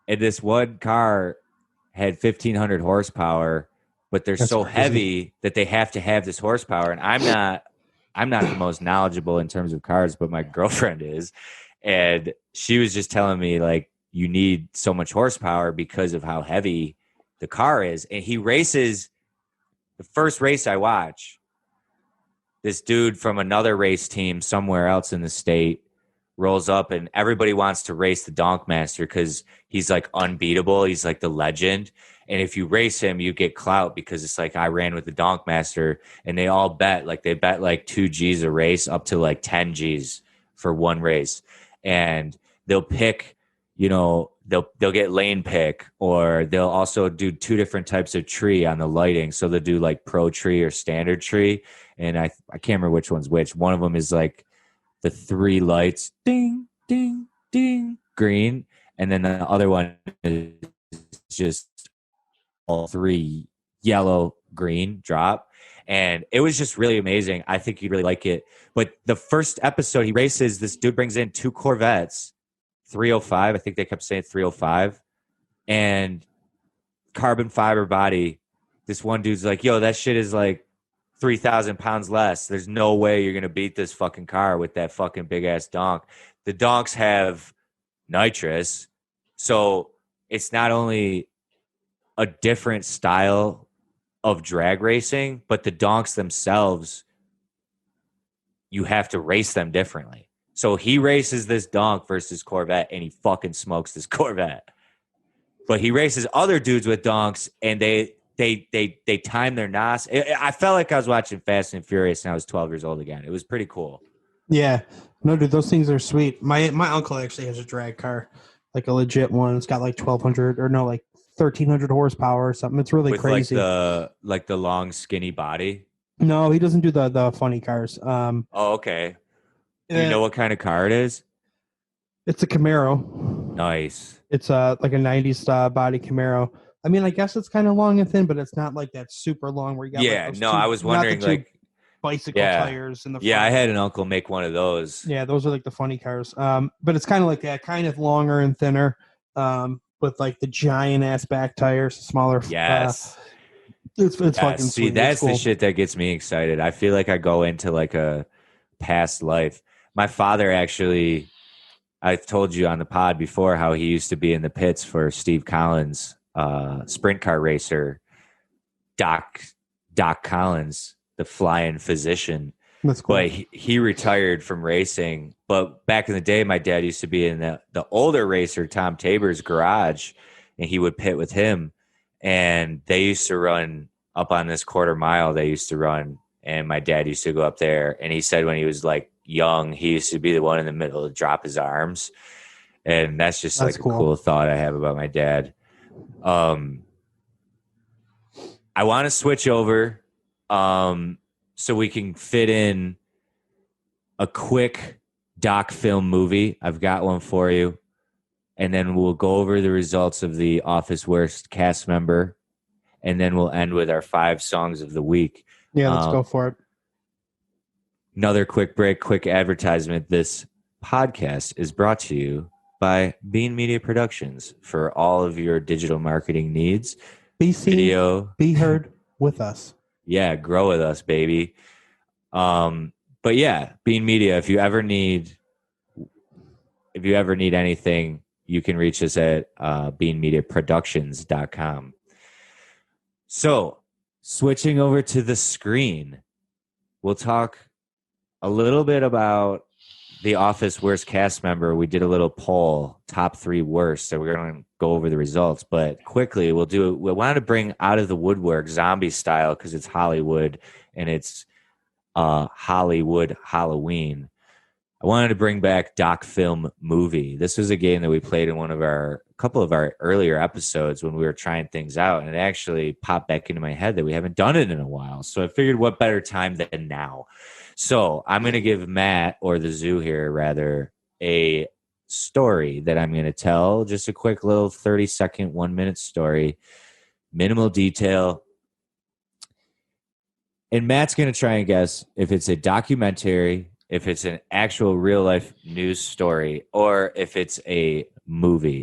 And this one car had 1,500 horsepower, but they're so crazy. heavy that they have to have this horsepower. And I'm not the most knowledgeable in terms of cars, but my girlfriend is. And she was just telling me, like, you need so much horsepower because of how heavy the car is. And he races, the first race I watch, this dude from another race team somewhere else in the state rolls up, and everybody wants to race the Donk Master because he's like unbeatable. He's like the legend. And if you race him, you get clout because it's like, I ran with the Donk Master, and they all bet like 2 G's a race up to like 10 G's for one race. And they'll pick, they'll get lane pick, or they'll also do 2 different types of tree on the lighting. So they'll do like pro tree or standard tree. And I can't remember which one's which. One of them is like the 3 lights, ding, ding, ding, green. And then the other one is just all 3 yellow, green, drop. And it was just really amazing. I think you'd really like it. But the first episode he races, this dude brings in 2 Corvettes, 305. I think they kept saying 305. And carbon fiber body. This one dude's like, yo, that shit is like 3,000 pounds less. There's no way you're going to beat this fucking car with that fucking big ass donk. The donks have nitrous. So it's not only a different style of drag racing, but the donks themselves, you have to race them differently. So he races this donk versus Corvette, and he fucking smokes this Corvette. But he races other dudes with donks, and they time their nos. I felt like I was watching Fast and Furious, and I was 12 years old again. It was pretty cool. Yeah. No, dude, those things are sweet. My uncle actually has a drag car, like a legit one. It's got like 1,300 horsepower or something. It's really with crazy. Like the long skinny body. No, he doesn't do the funny cars. Oh, okay. Do you know what kind of car it is? It's a Camaro. Nice. It's like a 90s body Camaro. I mean, I guess it's kind of long and thin, but it's not like that super long where you got I was wondering like bicycle tires in the front. Yeah, I had an uncle make one of those. Yeah, those are like the funny cars. But it's kind of like that, kind of longer and thinner, with like the giant ass back tires, smaller. Yes. It's fucking See, sweet. that's cool. the shit that gets me excited. I feel like I go into like a past life. My father actually, I've told you on the pod before how he used to be in the pits for Steve Collins, sprint car racer, Doc Collins, the flying physician. That's cool. But he retired from racing. But back in the day, my dad used to be in the older racer, Tom Tabor's garage, and he would pit with him. And they used to run up on this quarter mile. They used to run, and my dad used to go up there. And he said when he was like young, he used to be the one in the middle to drop his arms. And that's just like cool. A cool thought I have about my dad. I want to switch over so we can fit in a quick doc film movie. I've got one for you. And then we'll go over the results of the Office Worst cast member. And then we'll end with our 5 songs of the week. Yeah, let's go for it. Another quick break, quick advertisement. This podcast is brought to you by Bean Media Productions for all of your digital marketing needs. Be seen, video, be heard with us. Yeah, grow with us, baby. But yeah, Bean Media, if you ever need anything, you can reach us at beanmediaproductions.com. So, switching over to the screen, we'll talk a little bit about The Office worst cast member. We did a little poll, top 3 worst, so we're going to go over the results. But quickly, we wanted to bring out of the woodwork zombie style because it's Hollywood and it's Hollywood Halloween. I wanted to bring back Doc-Film-Movie. This was a game that we played in a couple of our earlier episodes when we were trying things out, and it actually popped back into my head that we haven't done it in a while. So I figured what better time than now. So I'm going to give Matt, or the zoo here rather, a story that I'm going to tell. Just a quick little 30-second, 1-minute story. Minimal detail. And Matt's going to try and guess if it's a documentary, if it's an actual real-life news story, or if it's a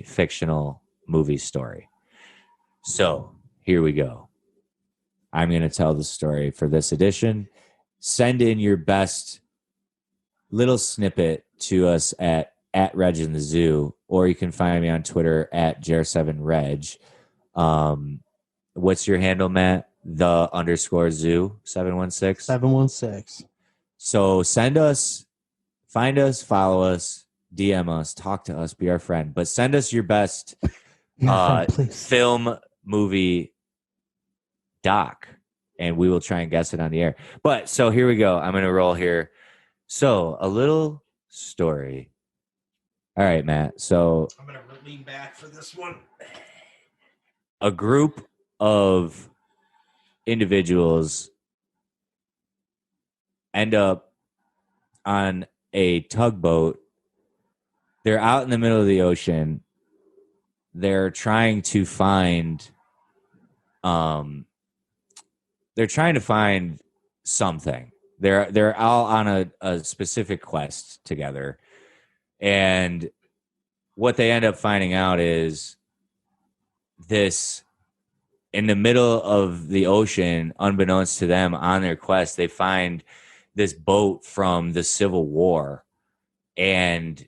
fictional movie story. So here we go. I'm going to tell the story for this edition. Send in your best little snippet to us at Reg in the Zoo, or you can find me on Twitter at Jer7Reg. What's your handle, Matt? The _zoo 716. 716. So send us, find us, follow us, DM us, talk to us, be our friend. But send us your best film, movie, doc, and we will try and guess it on the air. But so here we go. I'm going to roll here. So a little story. All right, Matt. So I'm going to lean back for this one. A group of individuals end up on a tugboat. They're out in the middle of the ocean. They're trying to find something. They're all on a specific quest together. And what they end up finding out is this, in the middle of the ocean, unbeknownst to them, on their quest, they find this boat from the Civil War. And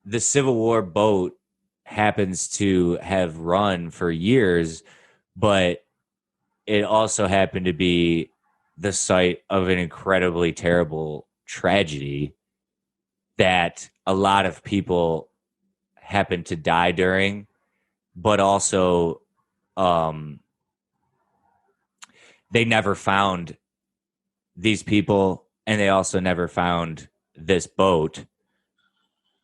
the Civil War boat happens to have run for years, but it also happened to be the site of an incredibly terrible tragedy that a lot of people happened to die during, but also they never found these people, and they also never found this boat.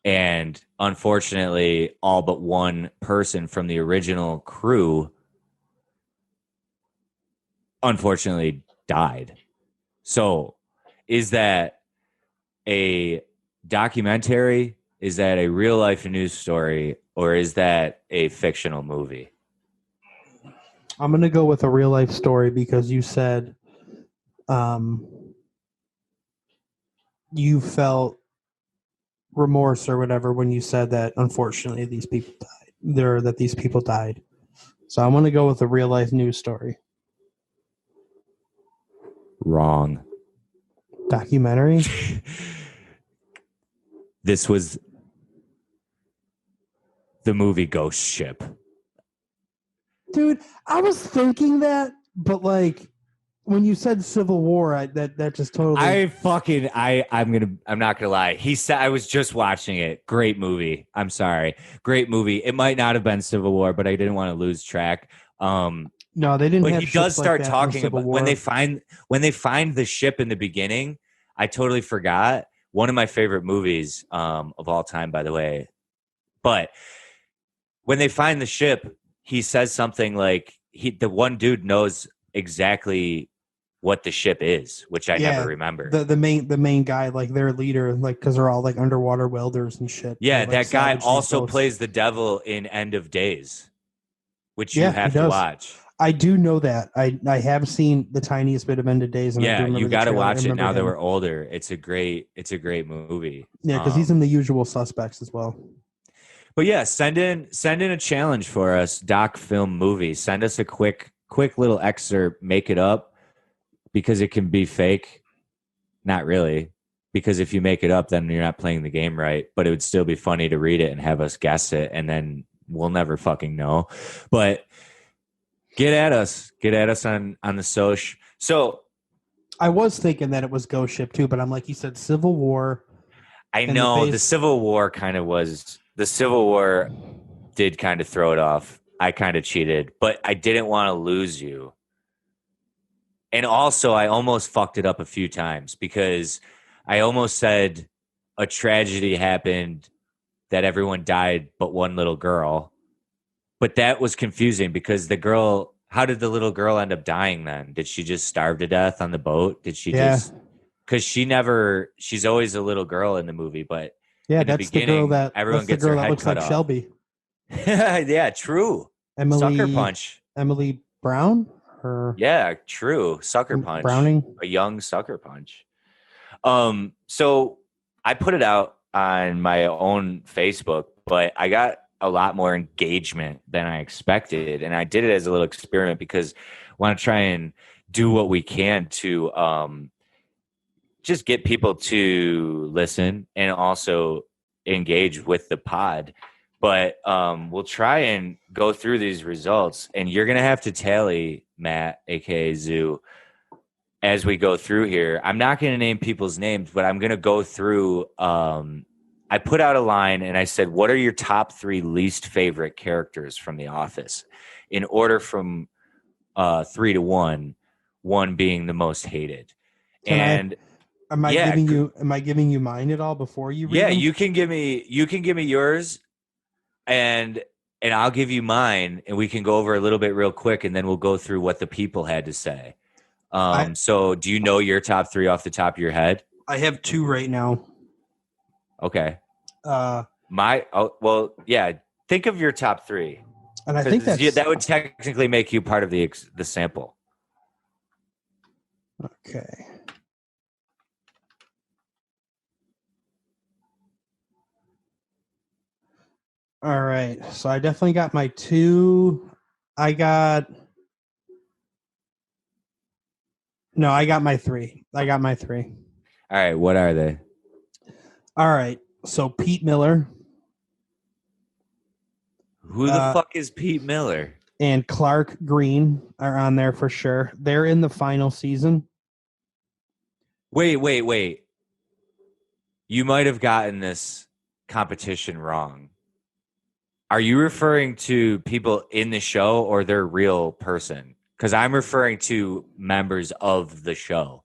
And unfortunately, all but one person from the original crew unfortunately died. So is that a documentary? Is that a real life news story? Or is that a fictional movie? I'm going to go with a real life story because you said you felt remorse or whatever when you said that unfortunately these people died. So I'm going to go with a real life news story. Wrong. Documentary? This was the movie Ghost Ship. Dude, I was thinking that, but like when you said Civil War, that just totally. I'm not gonna lie. He said, I was just watching it. Great movie. I'm sorry. Great movie. It might not have been Civil War, but I didn't want to lose track. No, they didn't. But have he does start like talking about when they find the ship in the beginning. I totally forgot. One of my favorite movies of all time, by the way. But when they find the ship, he says something like the one dude knows exactly what the ship is, which I never remember. The main guy, like their leader, like because they're all like underwater welders and shit. Yeah, like, that guy also plays the devil in End of Days, which you have to watch. I do know that. I have seen the tiniest bit of End of Days. And yeah, you got to watch it now that we're older. It's a great movie. Yeah, because he's in The Usual Suspects as well. But yeah, send in a challenge for us, Doc-Film-Movie. Send us a quick little excerpt, make it up, because it can be fake. Not really. because if you make it up, then you're not playing the game right. But it would still be funny to read it and have us guess it, and then we'll never fucking know. But get at us on the soch. So I was thinking that it was Ghost Ship too, but I'm like you said, Civil War. I know the Civil War kind of was the Civil War did kind of throw it off. I kind of cheated, but I didn't want to lose you. And also, I almost fucked it up a few times because I almost said a tragedy happened that everyone died but one little girl. But that was confusing because the girl, how did the little girl end up dying then? Did she just starve to death on the boat? Did she just, because she's always a little girl in the movie, but yeah, in the that's the girl beginning, that everyone that's the gets her girl that head looks cut like off. Shelby. Yeah, true. Sucker punch. Emily Brown? Yeah, true. Sucker punch. Browning? A young sucker punch. So I put it out on my own Facebook, but I got a lot more engagement than I expected. And I did it as a little experiment because I want to try and do what we can to just get people to listen and also engage with the pod. But we'll try and go through these results, and you're gonna have to tally, Matt, aka Zoo, as we go through here. I'm not gonna name people's names, but I'm gonna go through. I put out a line and I said, "What are your top 3 least favorite characters from The Office?" In order from 3 to 1, 1 being the most hated. Am I giving you mine at all before you read Yeah, them? you can give me yours, and I'll give you mine, and we can go over a little bit real quick, and then we'll go through what the people had to say. So do you know your top 3 off the top of your head? I have 2 right now. Okay. Yeah. Think of your top 3. And I think that would technically make you part of the sample. Okay. All right. So I definitely got my 2. I got my 3. All right. What are they? All right. So Pete Miller. Who the fuck is Pete Miller? And Clark Green are on there for sure. They're in the final season. Wait. You might have gotten this competition wrong. Are you referring to people in the show or their real person? Because I'm referring to members of the show.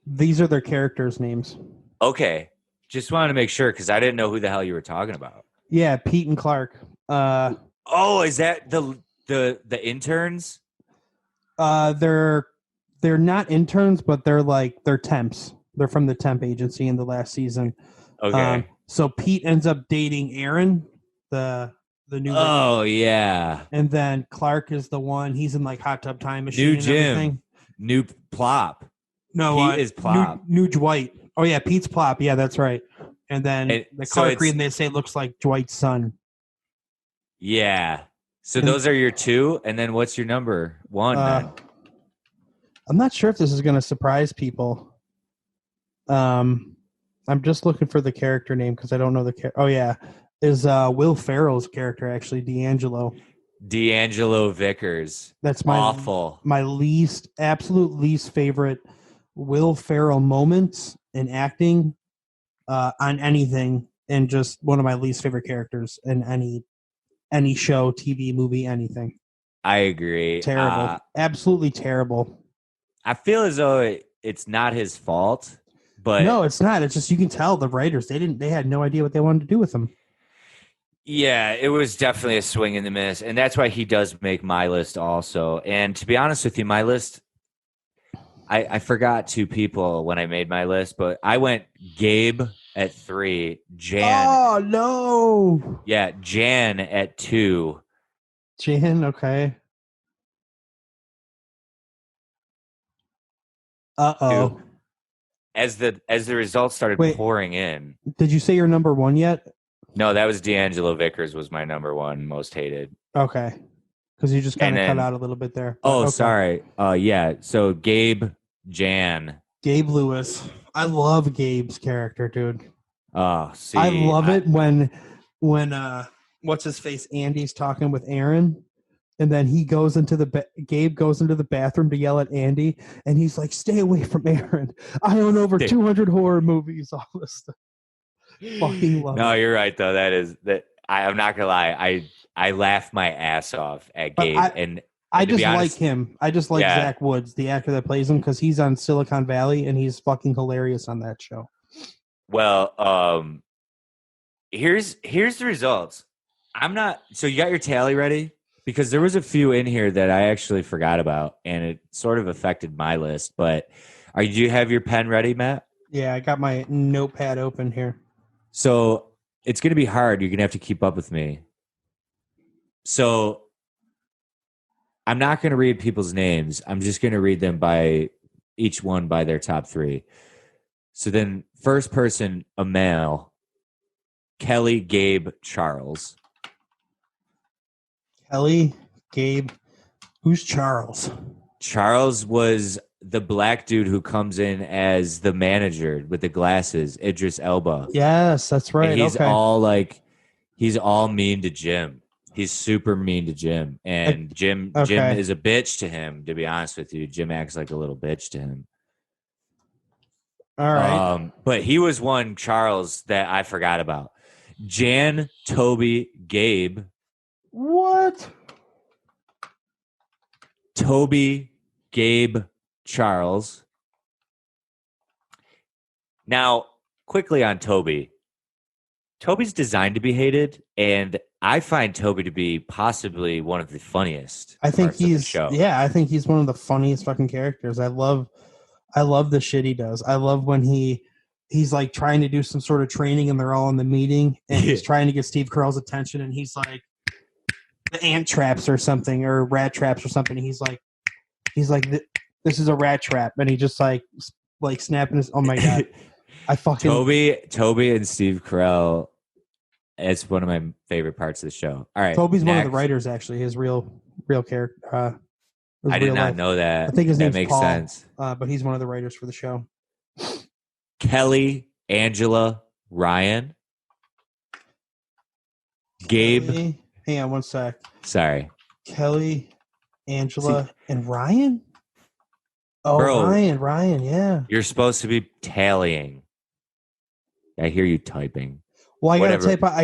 These are their characters' names. Okay. Just wanted to make sure because I didn't know who the hell you were talking about. Yeah, Pete and Clark. Is that the interns? They're not interns, but they're temps. They're from the temp agency in the last season. Okay. So Pete ends up dating Aaron, the new. Oh yeah. And then Clark is the one. He's in like Hot Tub Time Machine. New Jim. New Plop. No, Pete is Plop. New Dwight. Oh yeah, Pete's Plop. Yeah, that's right. And then the Clark Green they say looks like Dwight's son. Yeah. So those are your 2, and then what's your number 1? Then? I'm not sure if this is going to surprise people. I'm just looking for the character name because I don't know the character. Oh yeah, is Will Ferrell's character actually D'Angelo? D'Angelo Vickers. That's my awful. My absolute least favorite Will Ferrell moments in acting on anything, and just one of my least favorite characters in any show, TV, movie, anything. I agree. Terrible. Absolutely terrible. I feel as though it's not his fault, but no, it's not. It's just you can tell the writers they had no idea what they wanted to do with him. Yeah, it was definitely a swing and a miss, and that's why he does make my list also. And to be honest with you, my list, I forgot 2 people when I made my list, but I went Gabe at 3, Jan. Oh no! Yeah, Jan at 2. Jan, okay. Uh-oh. As the results started pouring in. Did you say your number 1 yet? No, that was D'Angelo Vickers was my number 1 most hated. Okay. Because you just kind of cut out a little bit there. Okay. Sorry. Yeah. So Gabe, Jan, Gabe Lewis. I love Gabe's character, dude. Oh, I see, love it when what's his face Andy's talking with Aaron, and then he goes into Gabe goes into the bathroom to yell at Andy, and he's like, "Stay away from Aaron. I own over 200 horror movies." All this stuff. Fucking love no, it. you're right though. I'm not gonna lie. I laugh my ass off at But Gabe, and I to be just like honest, him. I just like yeah. Zach Woods, the actor that plays him, because he's on Silicon Valley and he's fucking hilarious on that show. Well, here's the results. I'm not. So you got your tally ready? Because there was a few in here that I actually forgot about, and it sort of affected my list. But do you have your pen ready, Matt? Yeah, I got my notepad open here. So it's going to be hard. You're going to have to keep up with me. So I'm not going to read people's names. I'm just going to read them by each one by their top three. So then, first person, a male, Kelly, Gabe, Charles. Kelly, Gabe. Who's Charles? Charles was the black dude who comes in as the manager with the glasses, Idris Elba. Yes, that's right. And he's okay. he's all mean to Jim. He's super mean to Jim. And Jim is a bitch to him, to be honest with you. Jim acts like a little bitch to him. All right. But he was one, Charles, that I forgot about. Jan, Toby, Gabe. What? Toby, Gabe, Charles. Now, quickly on Toby. Toby's designed to be hated, and I find Toby to be possibly one of the funniest. I think parts of the show. I think he's one of the funniest fucking characters. I love the shit he does. I love when he's like trying to do some sort of training and they're all in the meeting and he's trying to get Steve Carell's attention and he's like the ant traps or something or rat traps or something. He's like this is a rat trap and he just like snapping his, oh my God. I fucking Toby and Steve Carell. It's one of my favorite parts of the show. All right. Toby's one of the writers, actually, his real character. I did not know that. I think his name's makes Paul, sense. but he's one of the writers for the show. Kelly, Angela, Ryan, Gabe. Kelly, hang on one sec. Sorry. Kelly, Angela, and Ryan? Oh, Bro, Ryan, yeah. You're supposed to be tallying. I hear you typing. Well, I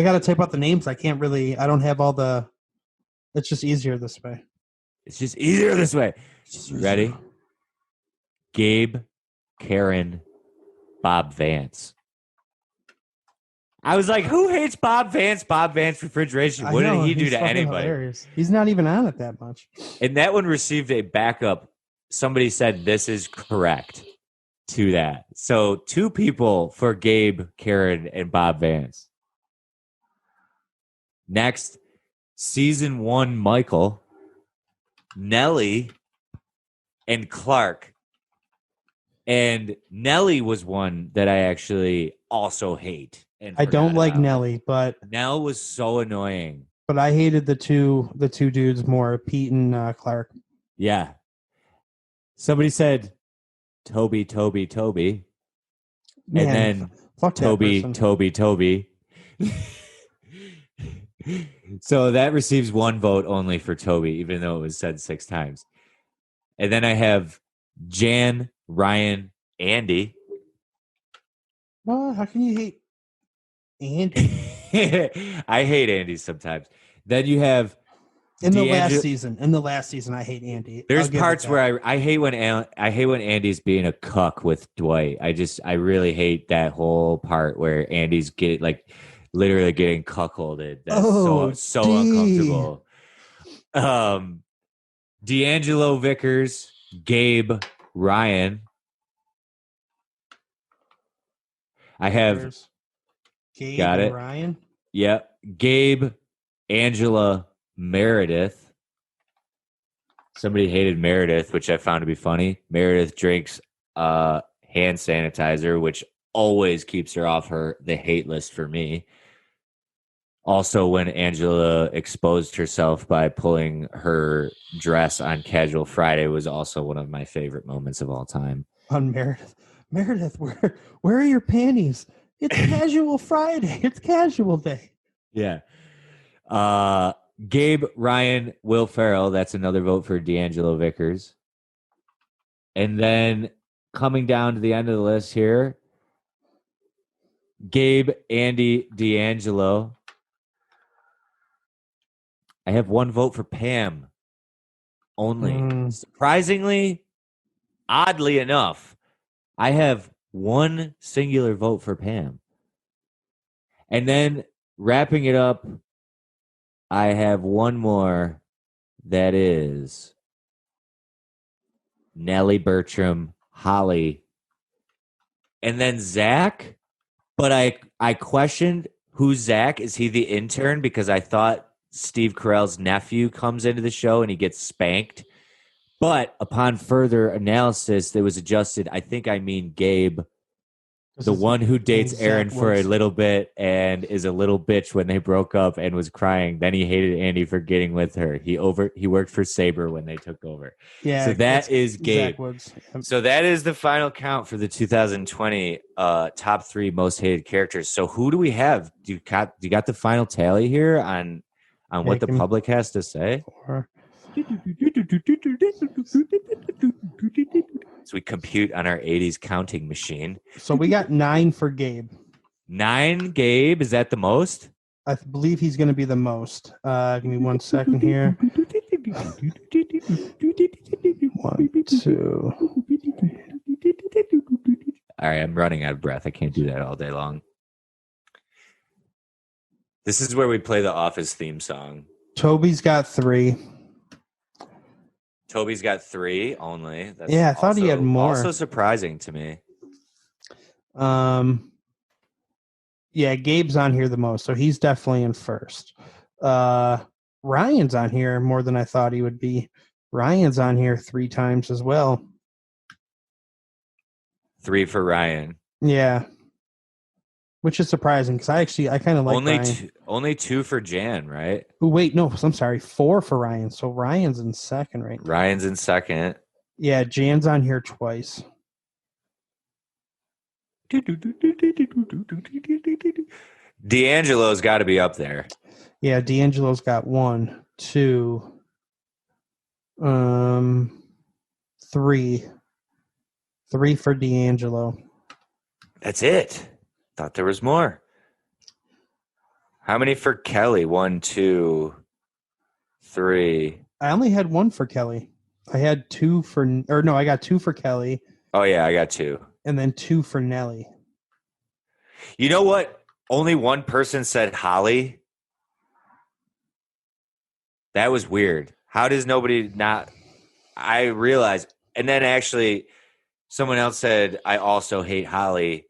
gotta type out the names. I don't have all the. It's just easier this way. Ready? Gabe, Karen, Bob Vance. I was like, who hates Bob Vance? Bob Vance Refrigeration. What did he do to anybody? Hilarious. He's not even on it that much. And that one received a backup. Somebody said this is correct to that. So 2 people for Gabe, Karen, and Bob Vance. Next, season 1, Michael, Nellie, and Clark. And Nellie was one that I actually also hate. I don't like Nellie, but Nell was so annoying. But I hated the two dudes more, Pete and Clark. Yeah. Somebody said Toby. Man, and then fuck Toby. So that receives 1 vote only for Toby, even though it was said 6 times. And then I have Jan, Ryan, Andy. Well, how can you hate Andy? I hate Andy sometimes. Then you have in the last season, I hate Andy. There's parts where I hate when Andy's being a cuck with Dwight. I really hate that whole part where Andy's literally getting cuckolded. That's so uncomfortable. D'Angelo, Vickers, Gabe, Ryan. I have Gabe got and it. Ryan. Yep. Gabe, Angela, Meredith. Somebody hated Meredith, which I found to be funny. Meredith drinks hand sanitizer, which always keeps her off the hate list for me. Also, when Angela exposed herself by pulling her dress on Casual Friday was also one of my favorite moments of all time. On Meredith. Meredith, where are your panties? It's casual Friday. It's casual day. Yeah. Gabe, Ryan, Will Ferrell. That's another vote for D'Angelo Vickers. And then coming down to the end of the list here, Gabe, Andy, D'Angelo. I have one vote for Pam only. Surprisingly, oddly enough, I have one singular vote for Pam. And then wrapping it up, I have one more that is Nellie Bertram, Holly, and then Zach. But I questioned who's Zach. Is he the intern? Because I thought Steve Carell's nephew comes into the show and he gets spanked. But upon further analysis, it was adjusted. I think I mean Gabe, the one who dates Aaron for a little bit and is a little bitch when they broke up and was crying. Then he hated Andy for getting with her. He worked for Saber when they took over. Yeah. So that is Gabe. Zach Woods. So that is the final count for the 2020 top 3 most hated characters. So who do we have? Do you got the final tally here on what the public has to say? So we compute on our 80s counting machine. So we got 9 for Gabe. 9, Gabe. Is that the most? I believe he's going to be the most. Give me 1 second here. 1, 2. All right, I'm running out of breath. I can't do that all day long. This is where we play the Office theme song. Toby's got 3. Toby's got 3 only. That's I thought he had more. Also surprising to me. Yeah, Gabe's on here the most, so he's definitely in first. Ryan's on here more than I thought he would be. Ryan's on here 3 times as well. 3 for Ryan. Yeah. Which is surprising because I kind of like Ryan. Only 2 for Jan, right? Oh, wait, no, I'm sorry. 4 for Ryan. So Ryan's in second right now. Ryan's in second. Yeah, Jan's on here twice. D'Angelo's got to be up there. Yeah, D'Angelo's got 1, 2, 3. 3 for D'Angelo. That's it. Thought there was more. How many for Kelly? 1, 2, 3. I only had 1 for Kelly. I had 2 for, or no, I got 2 for Kelly. Oh yeah, I got 2. And then 2 for Nelly. You know what? Only one person said Holly. That was weird. How does nobody not? I realized, and then actually, someone else said I also hate Holly,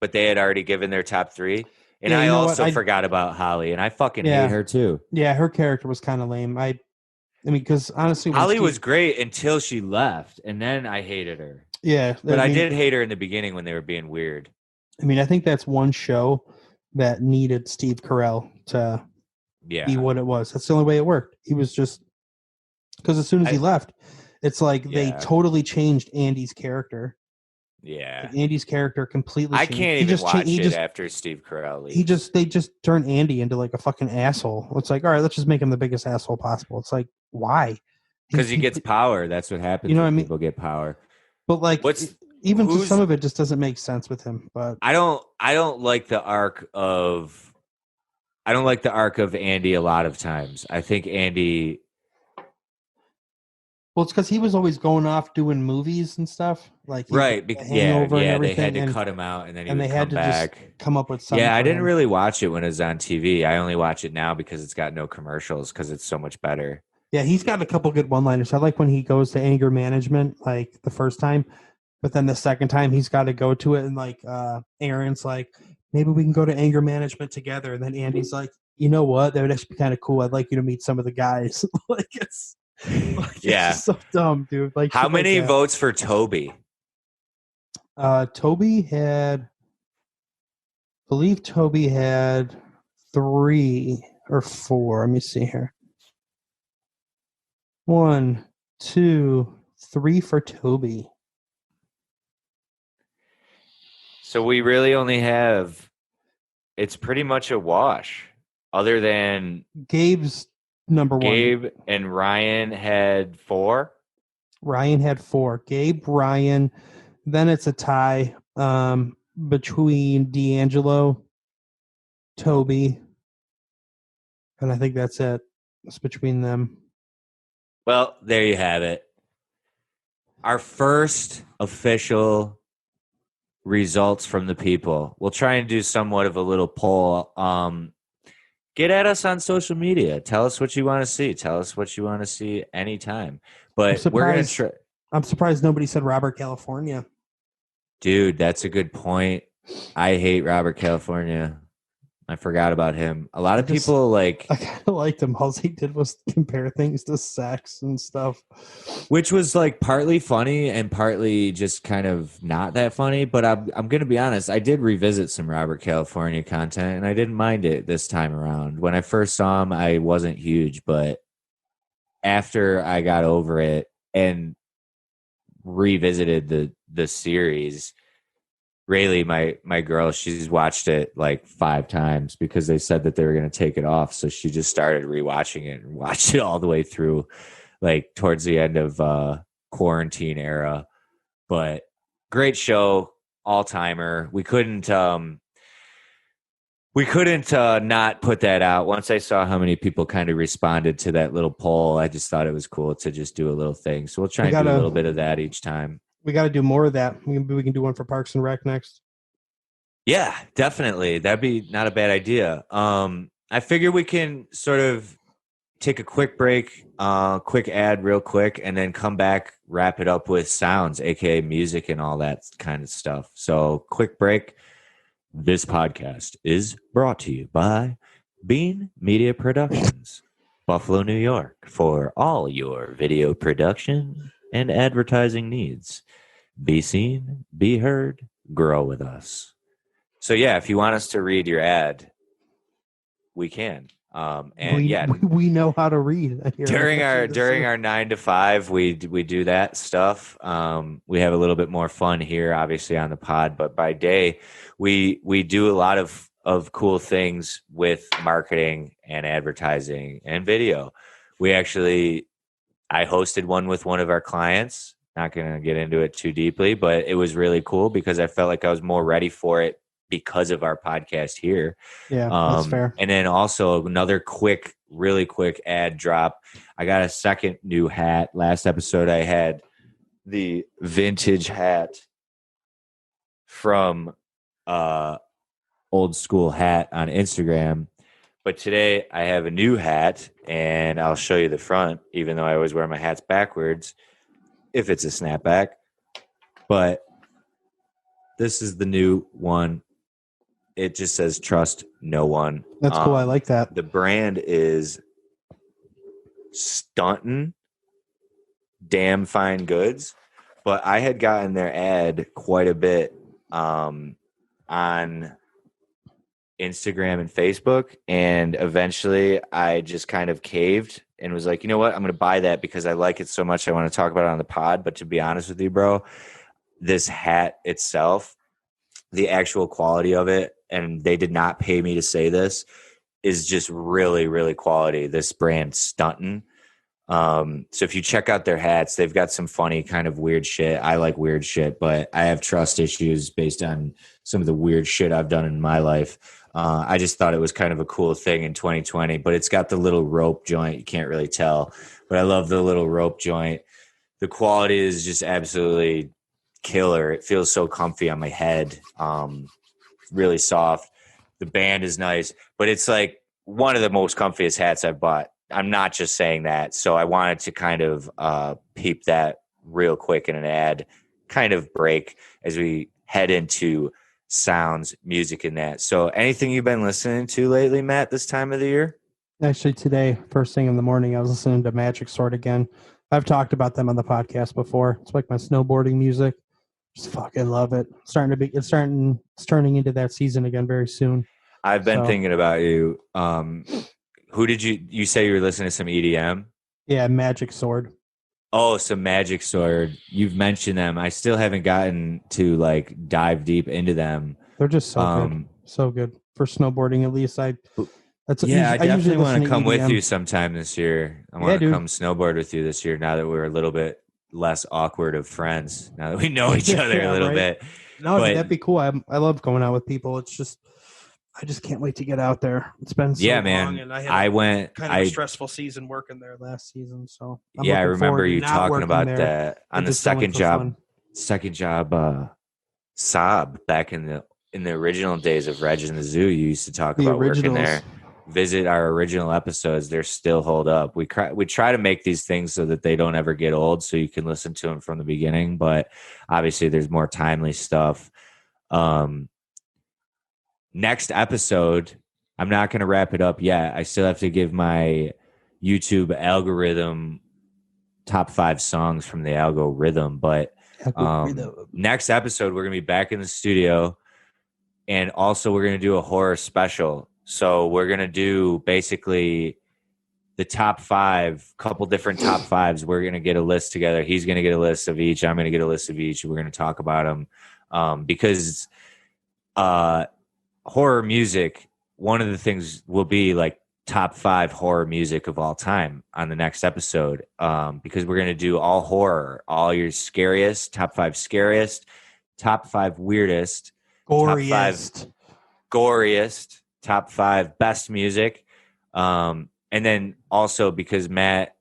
but they had already given their top 3. And Yeah, I you know also what? forgot about Holly, and I fucking Yeah. hate her too. Yeah, her character was kind of lame. I mean, because honestly, Holly was great until she left, and then I hated her. Yeah, But I did hate her in the beginning when they were being weird. I mean, I think that's one show that needed Steve Carell to be what it was. That's the only way it worked. He was just because as soon as he left, it's like they totally changed Andy's character. Yeah, like Andy's character completely. I changed. can't even watch it after Steve Carell leaves. They just turned Andy into like a fucking asshole. It's like, all right, let's just make him the biggest asshole possible. It's like, why? Because he gets power. That's what happens. You know what I mean? People get power. But like, some of it just doesn't make sense with him. But I don't like the arc of Andy a lot of times. I think Andy. Well, it's because he was always going off doing movies and stuff, like right. They had to cut him out, and then he would come back. Just come up with something. Yeah, I didn't really watch it when it was on TV. I only watch it now because it's got no commercials because it's so much better. Yeah, he's got a couple good one-liners. I like when he goes to anger management, like the first time, but then the second time he's got to go to it, and like Aaron's like, maybe we can go to anger management together, and then Andy's like, you know what? That would actually be kind of cool. I'd like you to meet some of the guys. It's just so dumb, dude. Like, how many votes for Toby? Toby had 3 or 4. Let me see here. 1, 2, 3 for Toby. So we really only have, it's pretty much a wash, other than Gabe's number one. Gabe and Ryan had 4. Ryan had 4. Gabe, Ryan. Then it's a tie between D'Angelo, Toby, and I think that's it. It's between them. Well, there you have it. Our first official results from the people. We'll try and do somewhat of a little poll. Get at us on social media. Tell us what you want to see. Tell us what you want to see anytime. But we're going to try. I'm surprised nobody said Robert California. Dude, that's a good point. I hate Robert California. I forgot about him. A lot of people like... I kind of liked him. All he did was compare things to sex and stuff. Which was like partly funny and partly just kind of not that funny. But I'm going to be honest. I did revisit some Robert California content and I didn't mind it this time around. When I first saw him, I wasn't huge. But after I got over it and revisited the series, Rayleigh, my girl, she's watched it like 5 times because they said that they were going to take it off. So she just started rewatching it and watched it all the way through, like towards the end of quarantine era. But great show, all timer. We couldn't not put that out. Once I saw how many people kind of responded to that little poll, I just thought it was cool to just do a little thing. So we'll try and do a little bit of that each time. We got to do more of that. Maybe we can do one for Parks and Rec next. Yeah, definitely. That'd be not a bad idea. I figure we can sort of take a quick break, quick ad real quick, and then come back, wrap it up with sounds, aka music and all that kind of stuff. So quick break. This podcast is brought to you by Bean Media Productions, Buffalo, New York, for all your video production and advertising needs. Be seen, be heard, grow with us. So yeah, if you want us to read your ad, we can. We know how to read. During our 9 to 5, we do that stuff. We have a little bit more fun here, obviously on the pod, but by day, we do a lot of cool things with marketing and advertising and video. I hosted one with one of our clients. Not going to get into it too deeply, but it was really cool because I felt like I was more ready for it because of our podcast here. Yeah, that's fair. And then also another really quick ad drop. I got a second new hat. Last episode I had the vintage hat from Old School Hat on Instagram. But today I have a new hat and I'll show you the front, even though I always wear my hats backwards if it's a snapback. But this is the new one. It just says trust no one. That's cool. I like that. The brand is Stuntin' Damn Fine Goods. But I had gotten their ad quite a bit on Instagram and Facebook. And eventually I just kind of caved and was like, you know what? I'm going to buy that because I like it so much. I want to talk about it on the pod. But to be honest with you, bro, this hat itself, the actual quality of it, and they did not pay me to say this, is just really, really quality. This brand Stuntin'. So if you check out their hats, they've got some funny kind of weird shit. I like weird shit, but I have trust issues based on some of the weird shit I've done in my life. I just thought it was kind of a cool thing in 2020, but it's got the little rope joint. You can't really tell, but I love the little rope joint. The quality is just absolutely killer. It feels so comfy on my head. Really soft. The band is nice, but it's like one of the most comfiest hats I've bought. I'm not just saying that. So I wanted to kind of peep that real quick in an ad kind of break as we head into sounds, music, and that. So anything you've been listening to lately, Matt, this time of the year? Actually, today, first thing in the morning, I was listening to Magic Sword again. I've talked about them on the podcast before. It's like my snowboarding music. Just fucking love it. It's turning into that season again very soon. I've been thinking about you. Who did you say you were listening to some EDM? Yeah, Magic Sword. Oh, some Magic Sword. You've mentioned them. I still haven't gotten to like dive deep into them. They're just Um, so good for snowboarding. At least but that's yeah, I I usually definitely listen want to to come with EDM. you sometime this year. I Yeah, want to dude. come snowboard with you this year now that we're a little bit less awkward of friends, now that we know each other a Yeah, little right. bit. No, dude, But that'd be cool. I love going out with people. It's just I just can't wait to get out there. It's been so yeah, long, man, and I had I a went, kind of a stressful season working there last season. So I'm yeah, I looking remember forward to you not talking working about there that on and the just going for fun. second job, Saab back in the original days of Reg in the Zoo. You used to talk The about working originals. there. Visit our original episodes; they're still hold up. We try to make these things so that they don't ever get old, so you can listen to them from the beginning. But obviously, there's more timely stuff. Um, Next episode, I'm not going to wrap it up yet. I still have to give my YouTube algorithm top 5 songs from the algorithm. But next episode, we're going to be back in the studio. And also, we're going to do a horror special. So we're going to do basically the top 5, couple different top 5s. We're going to get a list together. He's going to get a list of each. I'm going to get a list of each. We're going to talk about them because horror music, one of the things will be like top 5 horror music of all time on the next episode, because we're going to do all horror, all your scariest, top 5 scariest, top 5 weirdest, top 5 Goriest. goriest, top 5 best music. And then also because Matt,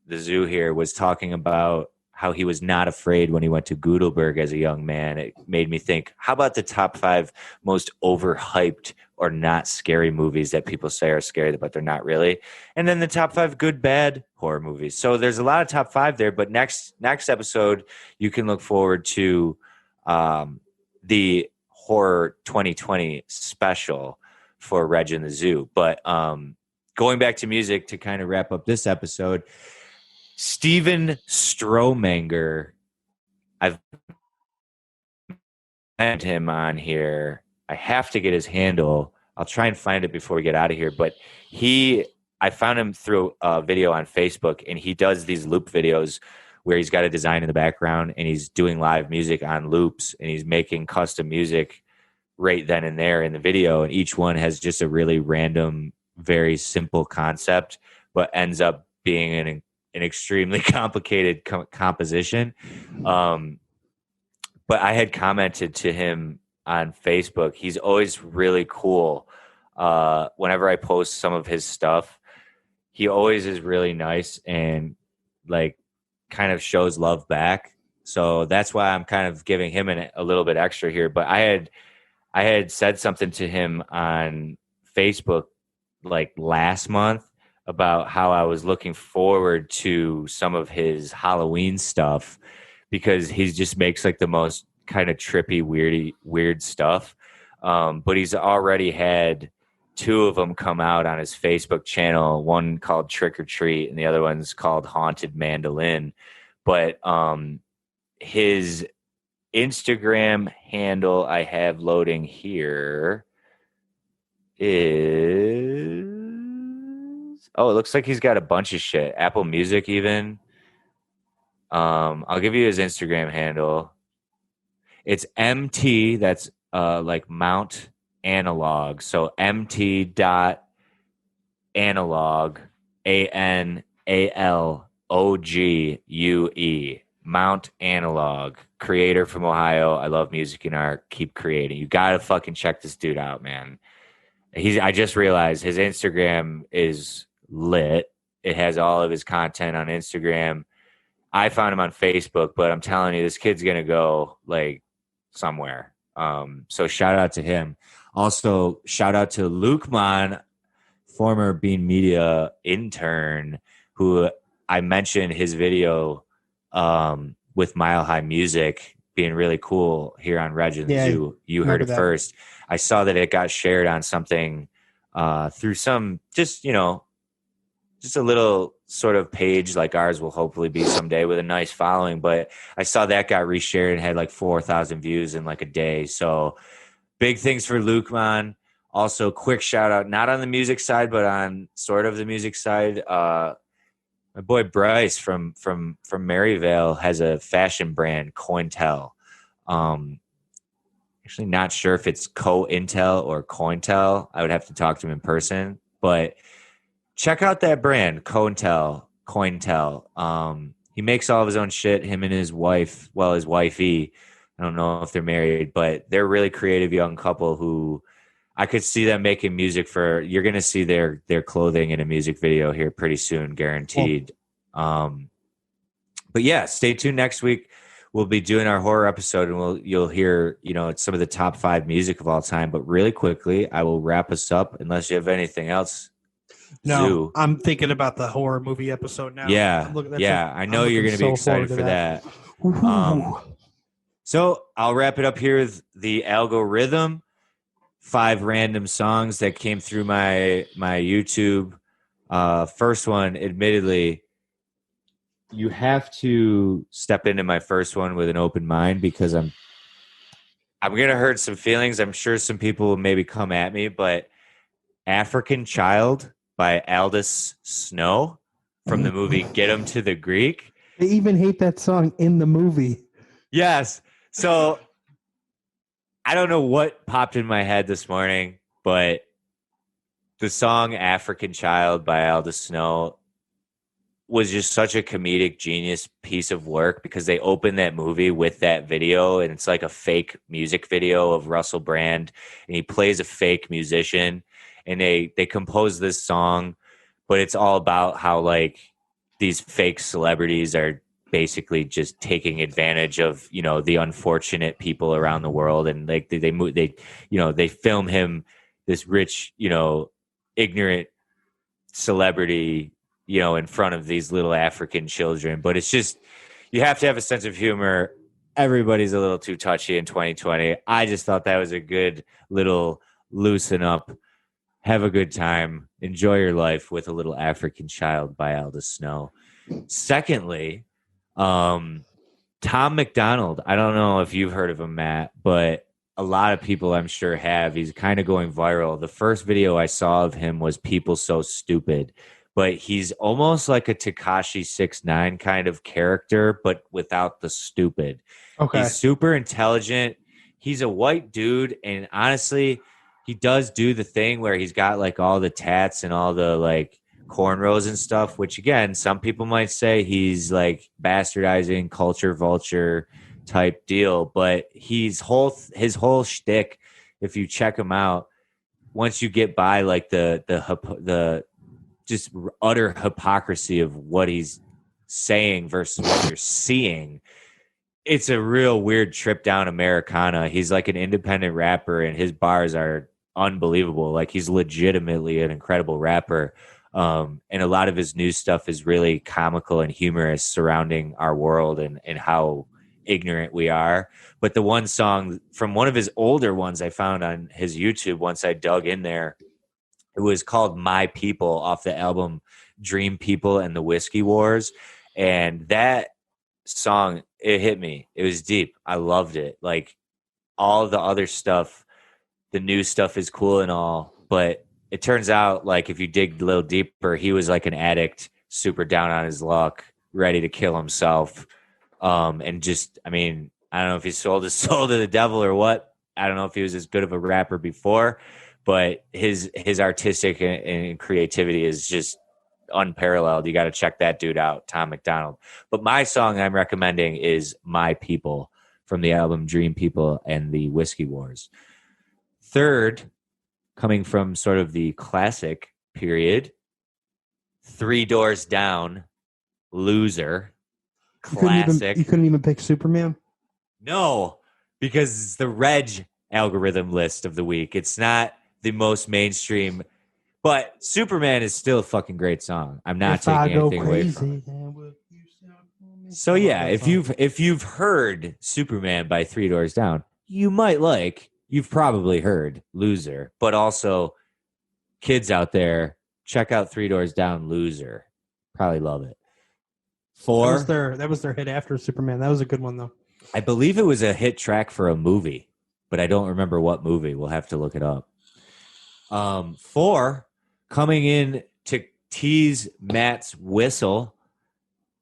the zoo here, was talking about how he was not afraid when he went to Gutenberg as a young man, it made me think, how about the top 5 most overhyped or not scary movies that people say are scary, but they're not really? And then the top 5 good, bad horror movies. So there's a lot of top 5 there, but next episode, you can look forward to the horror 2020 special for Reg in the Zoo. But going back to music to kind of wrap up this episode, Steven Stromanger, I've had him on here. I have to get his handle. I'll try and find it before we get out of here. But I found him through a video on Facebook, and he does these loop videos where he's got a design in the background and he's doing live music on loops and he's making custom music right then and there in the video. And each one has just a really random, very simple concept, but ends up being an extremely complicated composition. But I had commented to him on Facebook. He's always really cool. Whenever I post some of his stuff, he always is really nice and like kind of shows love back. So that's why I'm kind of giving him a little bit extra here. But I had said something to him on Facebook like last month about how I was looking forward to some of his Halloween stuff because he just makes like the most kind of trippy, weird stuff. But he's already had 2 of them come out on his Facebook channel, one called Trick or Treat and the other one's called Haunted Mandolin. But his Instagram handle I have loading here is, oh, it looks like he's got a bunch of shit. Apple Music even. I'll give you his Instagram handle. It's MT, that's like Mount Analog. So MT dot analog, ANALOGUE. Mount Analog, creator from Ohio. I love music and art. Keep creating. You gotta fucking check this dude out, man. I just realized his Instagram is lit. It has all of his content on Instagram. I found him on Facebook, but I'm telling you, this kid's gonna go like somewhere. So shout out to him. Also, shout out to Luke Mon, former Bean Media intern, who I mentioned his video with Mile High Music being really cool here on Reg and the Zoo. You heard it first. I saw that it got shared on something through some just a little sort of page like ours will hopefully be someday with a nice following. But I saw that got reshared and had like 4,000 views in like a day. So big things for Luke, man. Also, quick shout out, not on the music side, but on sort of the music side. My boy Bryce from Maryvale has a fashion brand, Cointel. Um, Actually, not sure if it's Co-Intel or Cointel. I would have to talk to him in person, but check out that brand, Cointel. Cointel. He makes all of his own shit. Him and his wife, well, his wifey. I don't know if they're married, but they're a really creative young couple who I could see them making music for. You're gonna see their clothing in a music video here pretty soon, guaranteed. Um, but yeah, stay tuned next week. We'll be doing our horror episode, and you'll hear some of the top 5 music of all time. But really quickly, I will wrap us up unless you have anything else. No, Zoo. I'm thinking about the horror movie episode now. Yeah, I know you're going to be excited for that. So I'll wrap it up here with the algorithm. 5 random songs that came through my YouTube. First one, admittedly, you have to step into my first one with an open mind because I'm gonna hurt some feelings. I'm sure some people will maybe come at me, but African Child by Aldous Snow from the movie Get 'Em to the Greek. They even hate that song in the movie. Yes. So I don't know what popped in my head this morning, but the song African Child by Aldous Snow was just such a comedic genius piece of work because they opened that movie with that video, and it's like a fake music video of Russell Brand, and he plays a fake musician, and they compose this song, but it's all about how like these fake celebrities are basically just taking advantage of the unfortunate people around the world, and like they film him, this rich ignorant celebrity in front of these little African children. But it's just, you have to have a sense of humor. Everybody's a little too touchy in 2020. I just thought that was a good little loosen up, have a good time, enjoy your life with a little African Child by Aldous Snow. Secondly, Tom McDonald. I don't know if you've heard of him, Matt, but a lot of people I'm sure have. He's kind of going viral. The first video I saw of him was People So Stupid, but he's almost like a Tekashi 6ix9ine kind of character, but without the stupid. Okay. He's super intelligent. He's a white dude, and honestly, he does do the thing where he's got like all the tats and all the like cornrows and stuff, which again, some people might say he's like bastardizing culture vulture type deal, but his whole shtick, if you check him out, once you get by like the just utter hypocrisy of what he's saying versus what you're seeing, it's a real weird trip down Americana. He's like an independent rapper, and his bars are unbelievable. Like, he's legitimately an incredible rapper. And a lot of his new stuff is really comical and humorous surrounding our world and how ignorant we are. But the one song from one of his older ones I found on his YouTube, once I dug in there, it was called My People off the album Dream People and the Whiskey Wars. And that song, it hit me. It was deep. I loved it. Like, all the other stuff, the new stuff is cool and all, but it turns out, like, if you dig a little deeper, he was like an addict, super down on his luck, ready to kill himself. And just, I mean, I don't know if he sold his soul to the devil or what. I don't know if he was as good of a rapper before, but his artistic and creativity is just unparalleled. You got to check that dude out, Tom McDonald. But my song I'm recommending is My People from the album Dream People and the Whiskey Wars. Third, coming from sort of the classic period, Three Doors Down, Loser, classic. You couldn't even pick Superman? No, because it's the Reg algorithm list of the week. It's not the most mainstream, but Superman is still a fucking great song. I'm not taking anything away from it. So yeah, if you've heard Superman by Three Doors Down, you've probably heard Loser. But also, kids out there, check out Three Doors Down, Loser. Probably love it. 4. That was their hit after Superman. That was a good one, though. I believe it was a hit track for a movie, but I don't remember what movie. We'll have to look it up. 4, coming in to tease Matt's whistle,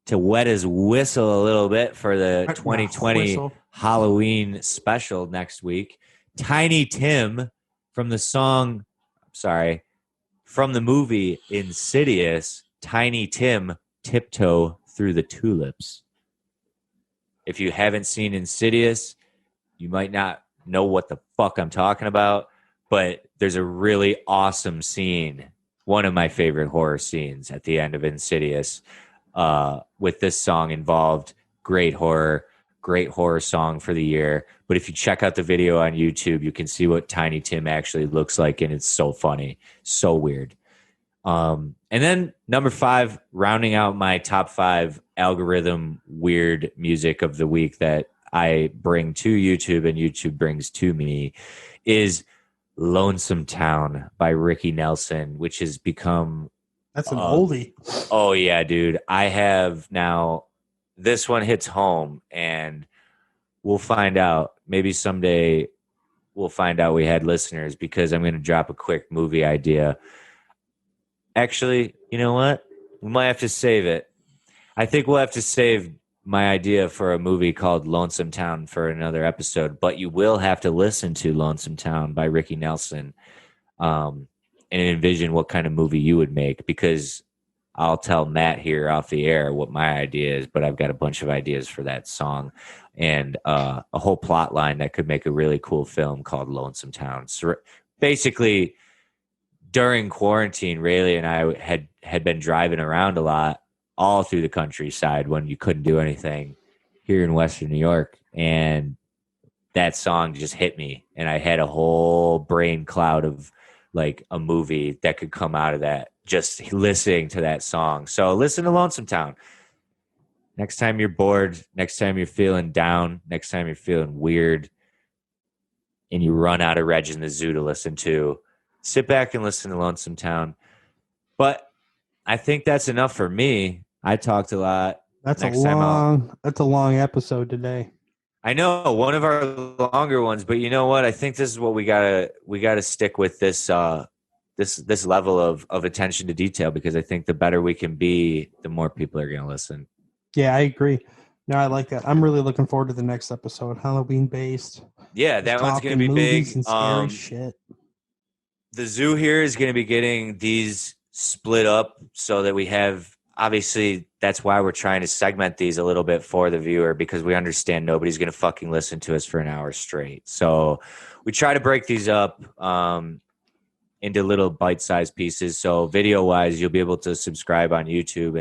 to wet his whistle a little bit for the 2020 Whistle. Halloween special next week. Tiny Tim from the movie Insidious, Tiny Tim Tiptoe Through the Tulips. If you haven't seen Insidious, you might not know what the fuck I'm talking about, but there's a really awesome scene, one of my favorite horror scenes at the end of Insidious, with this song involved. Great horror song for the year. But if you check out the video on YouTube, you can see what Tiny Tim actually looks like, and it's so funny, so weird. And then number 5, rounding out my top 5 algorithm weird music of the week that I bring to YouTube and YouTube brings to me, is Lonesome Town by Ricky Nelson, which has become... That's an oldie. Oh, yeah, dude. I have now... This one hits home, and we'll find out. Maybe someday we'll find out we had listeners, because I'm going to drop a quick movie idea. Actually, you know what? We might have to save it. I think we'll have to save my idea for a movie called Lonesome Town for another episode, but you will have to listen to Lonesome Town by Ricky Nelson and envision what kind of movie you would make, because I'll tell Matt here off the air what my idea is, but I've got a bunch of ideas for that song and a whole plot line that could make a really cool film called Lonesome Town. So basically, during quarantine, Rayleigh and I had been driving around a lot, all through the countryside when you couldn't do anything here in Western New York. And that song just hit me. And I had a whole brain cloud of like a movie that could come out of that, just listening to that song. So listen to Lonesome Town. Next time you're bored, next time you're feeling down, next time you're feeling weird, and you run out of Reg in the Zoo to listen to, sit back and listen to Lonesome Town. But I think that's enough for me. I talked a lot. That's a long episode today. I know, one of our longer ones, but you know what? I think this is what we gotta stick with, this this level of attention to detail, because I think the better we can be, the more people are gonna listen. Yeah, I agree. No, I like that. I'm really looking forward to the next episode, Halloween based. Yeah, that one's gonna be big. And scary shit. The zoo here is gonna be getting these split up so that we have, obviously that's why we're trying to segment these a little bit for the viewer, because we understand nobody's going to fucking listen to us for an hour straight. So we try to break these up into little bite-sized pieces. So video-wise, you'll be able to subscribe on YouTube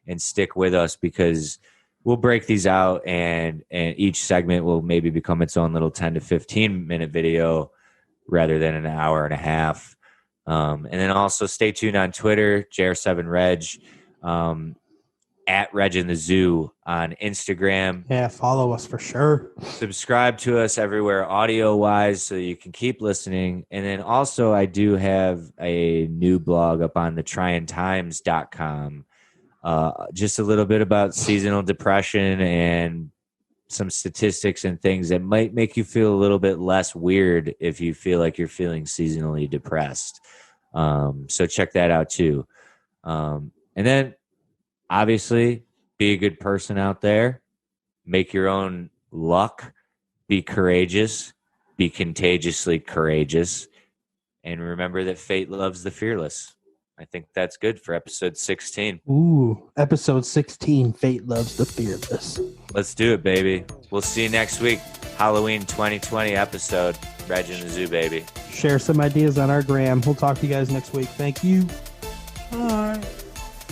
and stick with us, because we'll break these out, and each segment will maybe become its own little 10 to 15 minute video rather than an hour and a half. And then also stay tuned on Twitter, JR7Reg, at Reg in the Zoo on Instagram. Yeah, follow us for sure. Subscribe to us everywhere audio-wise so you can keep listening. And then also I do have a new blog up on the tryingtimes.com. Just a little bit about seasonal depression and some statistics and things that might make you feel a little bit less weird if you feel like you're feeling seasonally depressed. So check that out too. And then obviously be a good person out there, make your own luck, be courageous, be contagiously courageous, and remember that fate loves the fearless. I think that's good for episode 16. Ooh, episode 16, Fate Loves the Fearless. Let's do it, baby. We'll see you next week. Halloween 2020 episode. Reg in the Zoo, baby. Share some ideas on our gram. We'll talk to you guys next week. Thank you. Bye.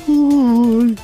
Bye.